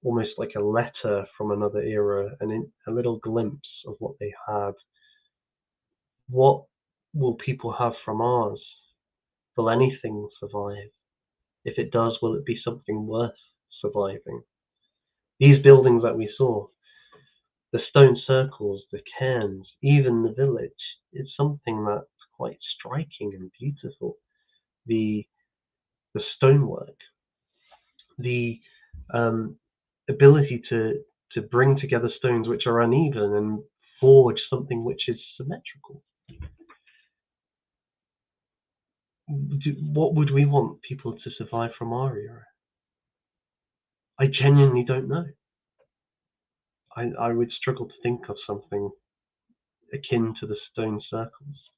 almost like a letter from another era, and a little glimpse of what they had. What will people have from ours? Will anything survive? If it does, will it be something worth surviving? These buildings that we saw, the stone circles, the cairns, even the village, it's something that's quite striking and beautiful. The stonework, the ability to bring together stones which are uneven and forge something which is symmetrical. What would we want people to survive from our era? I genuinely don't know. I would struggle to think of something akin to the stone circles.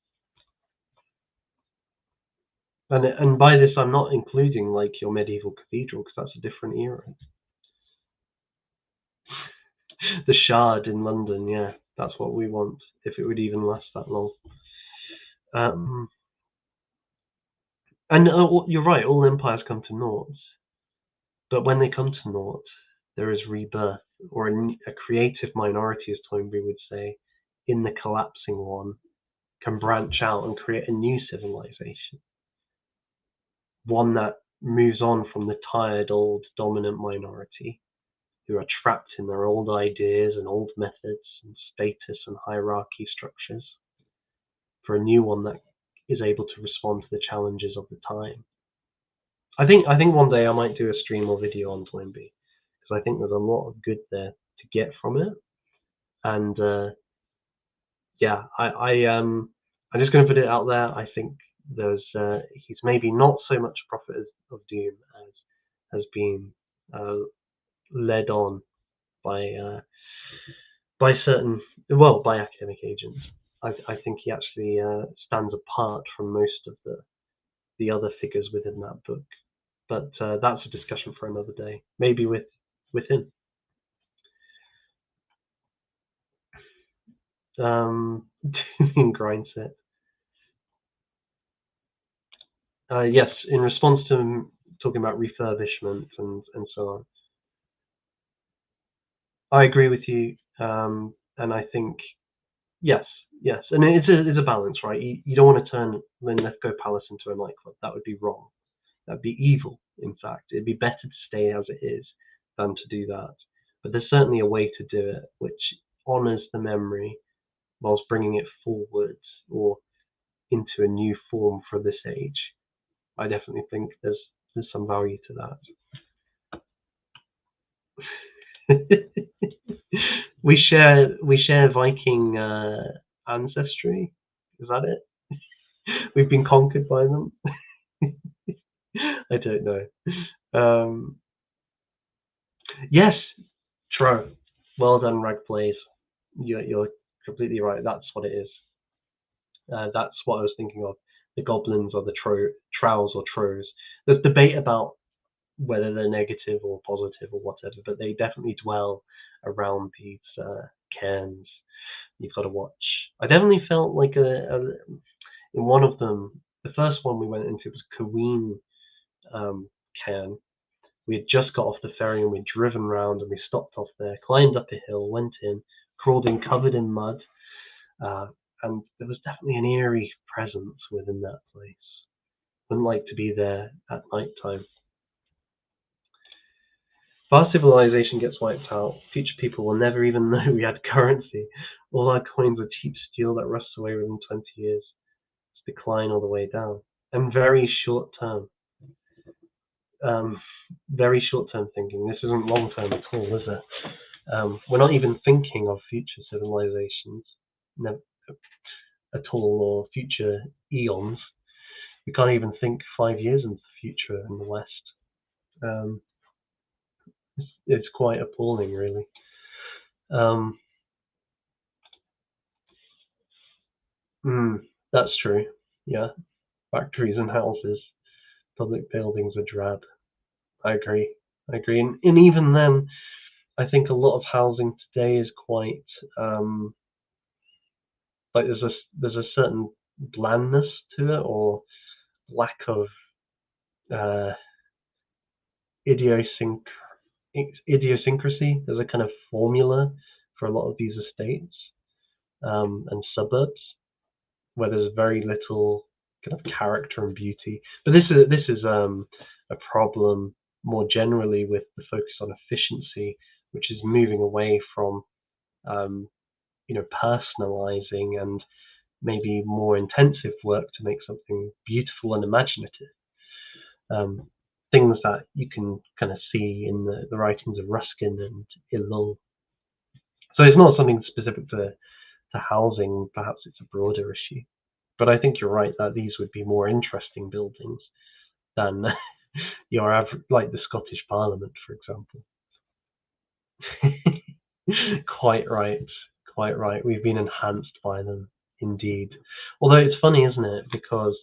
And by this, I'm not including like your medieval cathedral, because that's a different era. The Shard in London, yeah, that's what we want, if it would even last that long. And you're right, all empires come to naught. But when they come to naught, there is rebirth, or a creative minority, as Toynbee would say, in the collapsing one, can branch out and create a new civilization. One that moves on from the tired old dominant minority, who are trapped in their old ideas and old methods and status and hierarchy structures, for a new one that is able to respond to the challenges of the time. I think one day I might do a stream or video on Toynbee, because I think there's a lot of good there to get from it. And yeah, I'm just going to put it out there. I think he's maybe not so much a prophet of doom as has been led on by by academic agents. I think he actually stands apart from most of the other figures within that book. But that's a discussion for another day, maybe with him. Grinds it. Yes, in response to him talking about refurbishment and so on. I agree with you, and I think yes, and it's a balance, right? You don't want to turn Linlithgow Palace into a nightclub. That would be wrong. That'd be evil. In fact, it'd be better to stay as it is than to do that. But there's certainly a way to do it which honours the memory whilst bringing it forwards or into a new form for this age. I definitely think there's some value to that. we share Viking ancestry. Is that it? We've been conquered by them. I don't know. Yes, true. Well done, Rag Plays. You're completely right. That's what it is. That's what I was thinking of. The goblins or the trolls or trolls. There's debate about whether they're negative or positive or whatever, but they definitely dwell around these cairns. You've got to watch. I definitely felt like in one of them, the first one we went into was Kaween cairn. We had just got off the ferry and we'd driven round and we stopped off there, climbed up a hill, went in, crawled in covered in mud, and there was definitely an eerie presence within that place. Wouldn't like to be there at night time. If our civilization gets wiped out, future people will never even know we had currency. All our coins are cheap steel that rusts away within 20 years. It's decline all the way down. And very short term. Very short term thinking. This isn't long term at all, is it? We're not even thinking of future civilizations at all, or future eons. We can't even think 5 years into the future in the West. It's quite appalling, really. Mm, that's true. Yeah, factories and houses, public buildings are drab. I agree. I agree. And even then, I think a lot of housing today is quite like there's a certain blandness to it, or lack of uh, idiosync idiosyncrasy. There's a kind of formula for a lot of these estates and suburbs where there's very little kind of character and beauty. But this is a problem more generally with the focus on efficiency, which is moving away from um, personalizing and maybe more intensive work to make something beautiful and imaginative. Um, Things that you can kind of see in the writings of Ruskin and Ilung. So it's not something specific to housing. Perhaps it's a broader issue. But I think you're right that these would be more interesting buildings than your average, like the Scottish Parliament, for example. Quite right, quite right. We've been enhanced by them, indeed. Although it's funny, isn't it? Because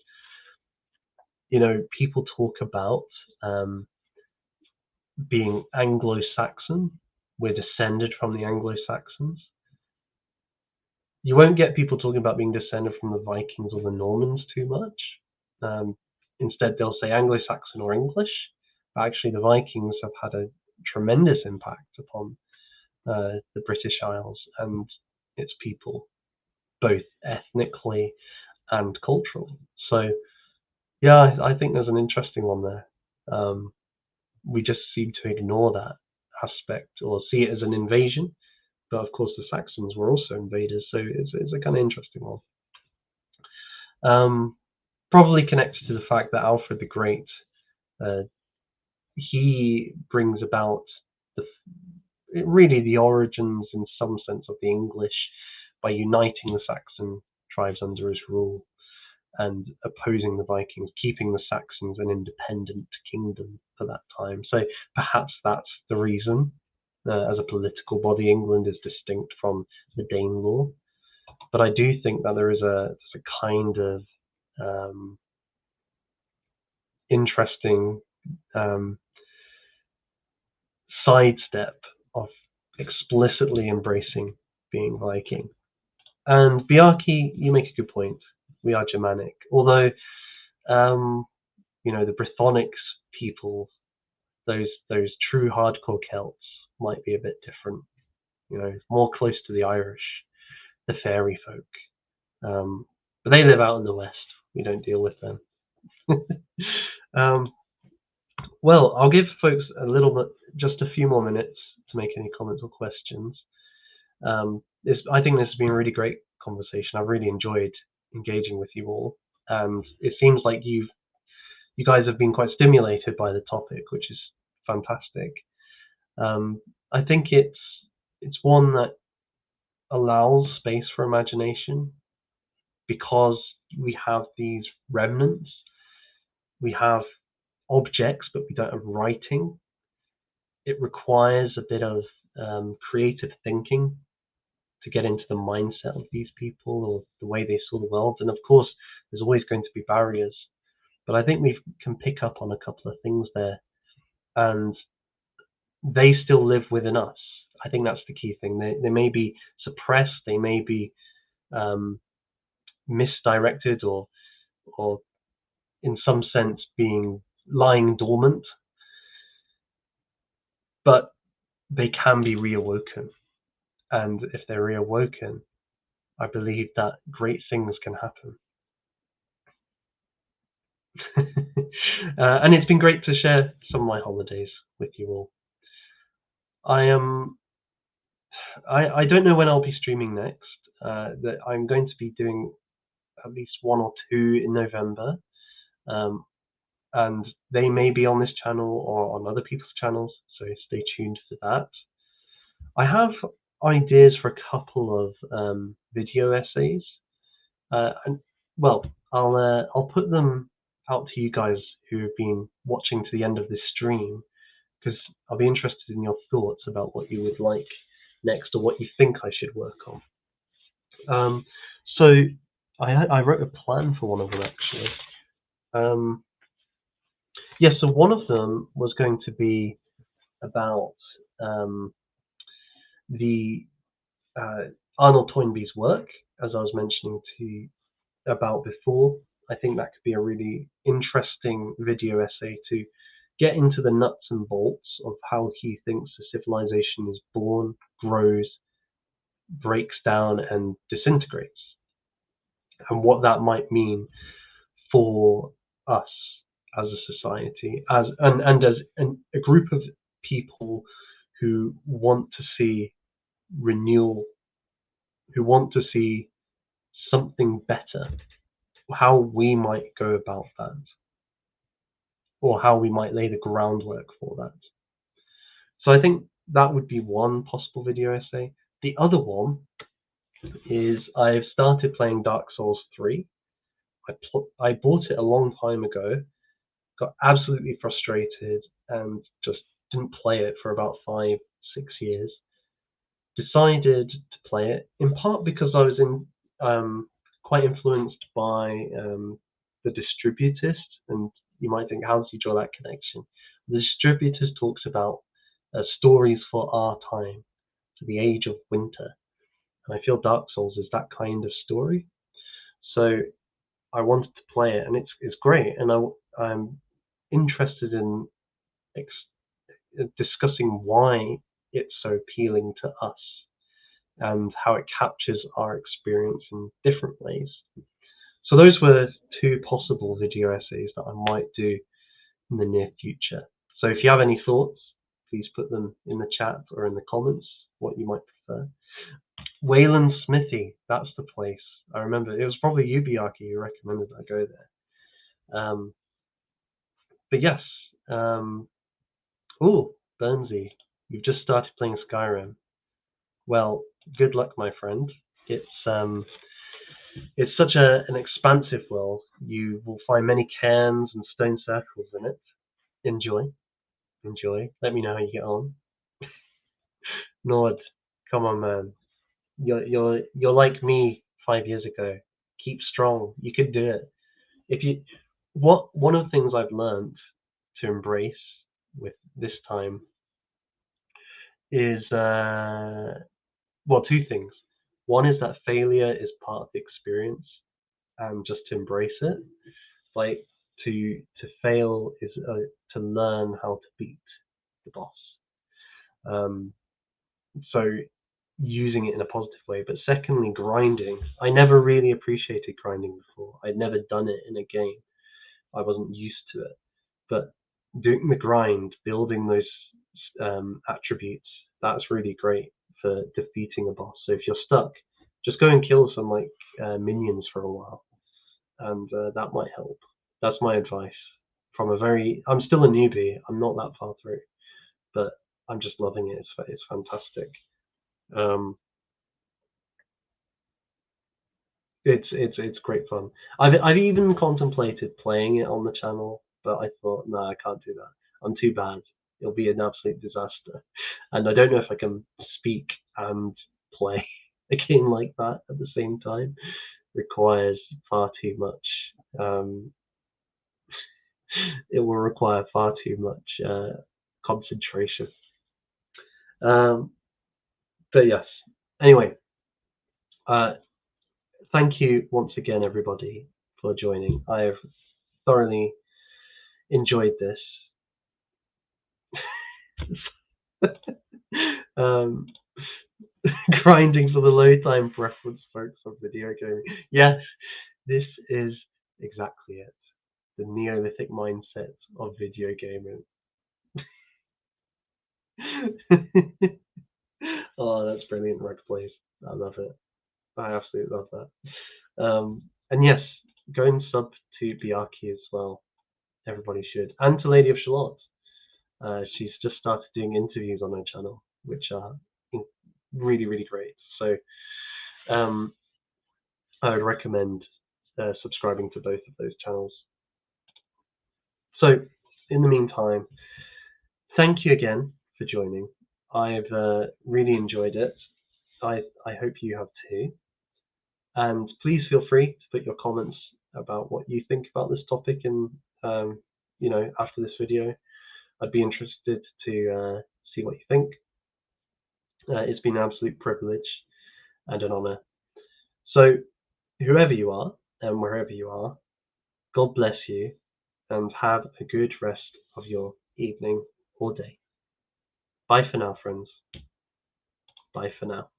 people talk about um, being Anglo-Saxon. We're descended from the Anglo-Saxons. You won't get people talking about being descended from the Vikings or the Normans too much. Um, Instead, they'll say Anglo-Saxon or English. But actually, the Vikings have had a tremendous impact upon the British Isles and its people, both ethnically and culturally. So, yeah, I think there's an interesting one there. We just seem to ignore that aspect or see it as an invasion. But of course, the Saxons were also invaders, so it's a kind of interesting one. Um, Probably connected to the fact that Alfred the Great, uh, he brings about the really the origins in some sense of the English by uniting the Saxon tribes under his rule and opposing the Vikings, keeping the Saxons an independent kingdom for that time. So perhaps that's the reason. As a political body, England is distinct from the Danelaw. But I do think that there's a kind of um, interesting um, sidestep of explicitly embracing being Viking. And Bjarki, you make a good point. We are Germanic, although um, the Brythonics people, those true hardcore Celts, might be a bit different. More close to the Irish, the fairy folk. But they live out in the west. We don't deal with them. um, well, I'll give folks a little bit, just a few more minutes to make any comments or questions. I think this has been a really great conversation. I've really enjoyed engaging with you all, and it seems like you guys have been quite stimulated by the topic, which is fantastic. I think it's one that allows space for imagination because we have these remnants. We have objects, but we don't have writing. It requires a bit of creative thinking to get into the mindset of these people or the way they saw the world. And of course, there's always going to be barriers. But I think we can pick up on a couple of things there. And they still live within us. I think that's the key thing. They may be suppressed, they may be misdirected, or in some sense being lying dormant, but they can be reawoken. And if they're reawoken, I believe that great things can happen. And it's been great to share some of my holidays with you all. I don't know when I'll be streaming next. That I'm going to be doing at least one or two in November, um, and they may be on this channel or on other people's channels. So stay tuned for that. I have ideas for a couple of video essays, and well, I'll put them out to you guys who have been watching to the end of this stream, because I'll be interested in your thoughts about what you would like next or what you think I should work on. So I wrote a plan for one of them actually. Yeah, so one of them was going to be about the Arnold Toynbee's work, as I was mentioning to you about before. I think that could be a really interesting video essay to get into the nuts and bolts of how he thinks a civilization is born, grows, breaks down, and disintegrates, and what that might mean for us as a society, and as a group of people who want to see renewal, who want to see something better, how we might go about that, or how we might lay the groundwork for that. So I think that would be one possible video essay. The other one is I've started playing Dark Souls 3. I bought it a long time ago, got absolutely frustrated, and just didn't play it for about 5-6 years. Decided to play it in part because I was quite influenced by the Distributist, and you might think, how does he draw that connection? The Distributist talks about stories for our time, to the age of winter, and I feel Dark Souls is that kind of story. So I wanted to play it, and it's great, and I'm interested in discussing why it's so appealing to us and how it captures our experience in different ways. So those were two possible video essays that I might do in the near future. So if you have any thoughts, please put them in the chat or in the comments, what you might prefer. Wayland Smithy, that's the place. I remember it was probably you, Bjarki, who recommended I go there. But yes, oh, Bernsey, you've just started playing Skyrim. Well, good luck, my friend. It's such an expansive world. You will find many cairns and stone circles in it. Enjoy. Let me know how you get on. Nord, come on, man. You're like me 5 years ago. Keep strong. You could do it. One of the things I've learned to embrace with this time is two things. One is that failure is part of the experience, and just to embrace it. Like to fail is to learn how to beat the boss. So using it in a positive way. But secondly, grinding. I never really appreciated grinding before. I'd never done it in a game. I wasn't used to it. But doing the grind, building those attributes, that's really great for defeating a boss. So if you're stuck, just go and kill some minions for a while, and that might help. That's my advice. I'm still a newbie. I'm not that far through, but I'm just loving it. It's fantastic. It's great fun. I've even contemplated playing it on the channel, but I thought, no, I can't do that. I'm too bad. It'll be an absolute disaster, and I don't know if I can speak and play a game like that at the same time. Requires far too much. It will require far too much concentration. But yes. Anyway, thank you once again, everybody, for joining. I have thoroughly enjoyed this. Grinding for the low time preference, folks, of video gaming. Yes, this is exactly it. The Neolithic mindset of video gaming. Oh, that's brilliant, Rug Plays. I love it. I absolutely love that. And yes, go and sub to Bjarki as well. Everybody should. And to Lady of Shalott. She's just started doing interviews on her channel, which are really, really great. So I would recommend subscribing to both of those channels. So in the meantime, thank you again for joining. I've really enjoyed it. I hope you have too. And please feel free to put your comments about what you think about this topic in, after this video. I'd be interested to see what you think. It's been an absolute privilege and an honor. So whoever you are and wherever you are, God bless you and have a good rest of your evening or day. Bye for now, friends. Bye for now.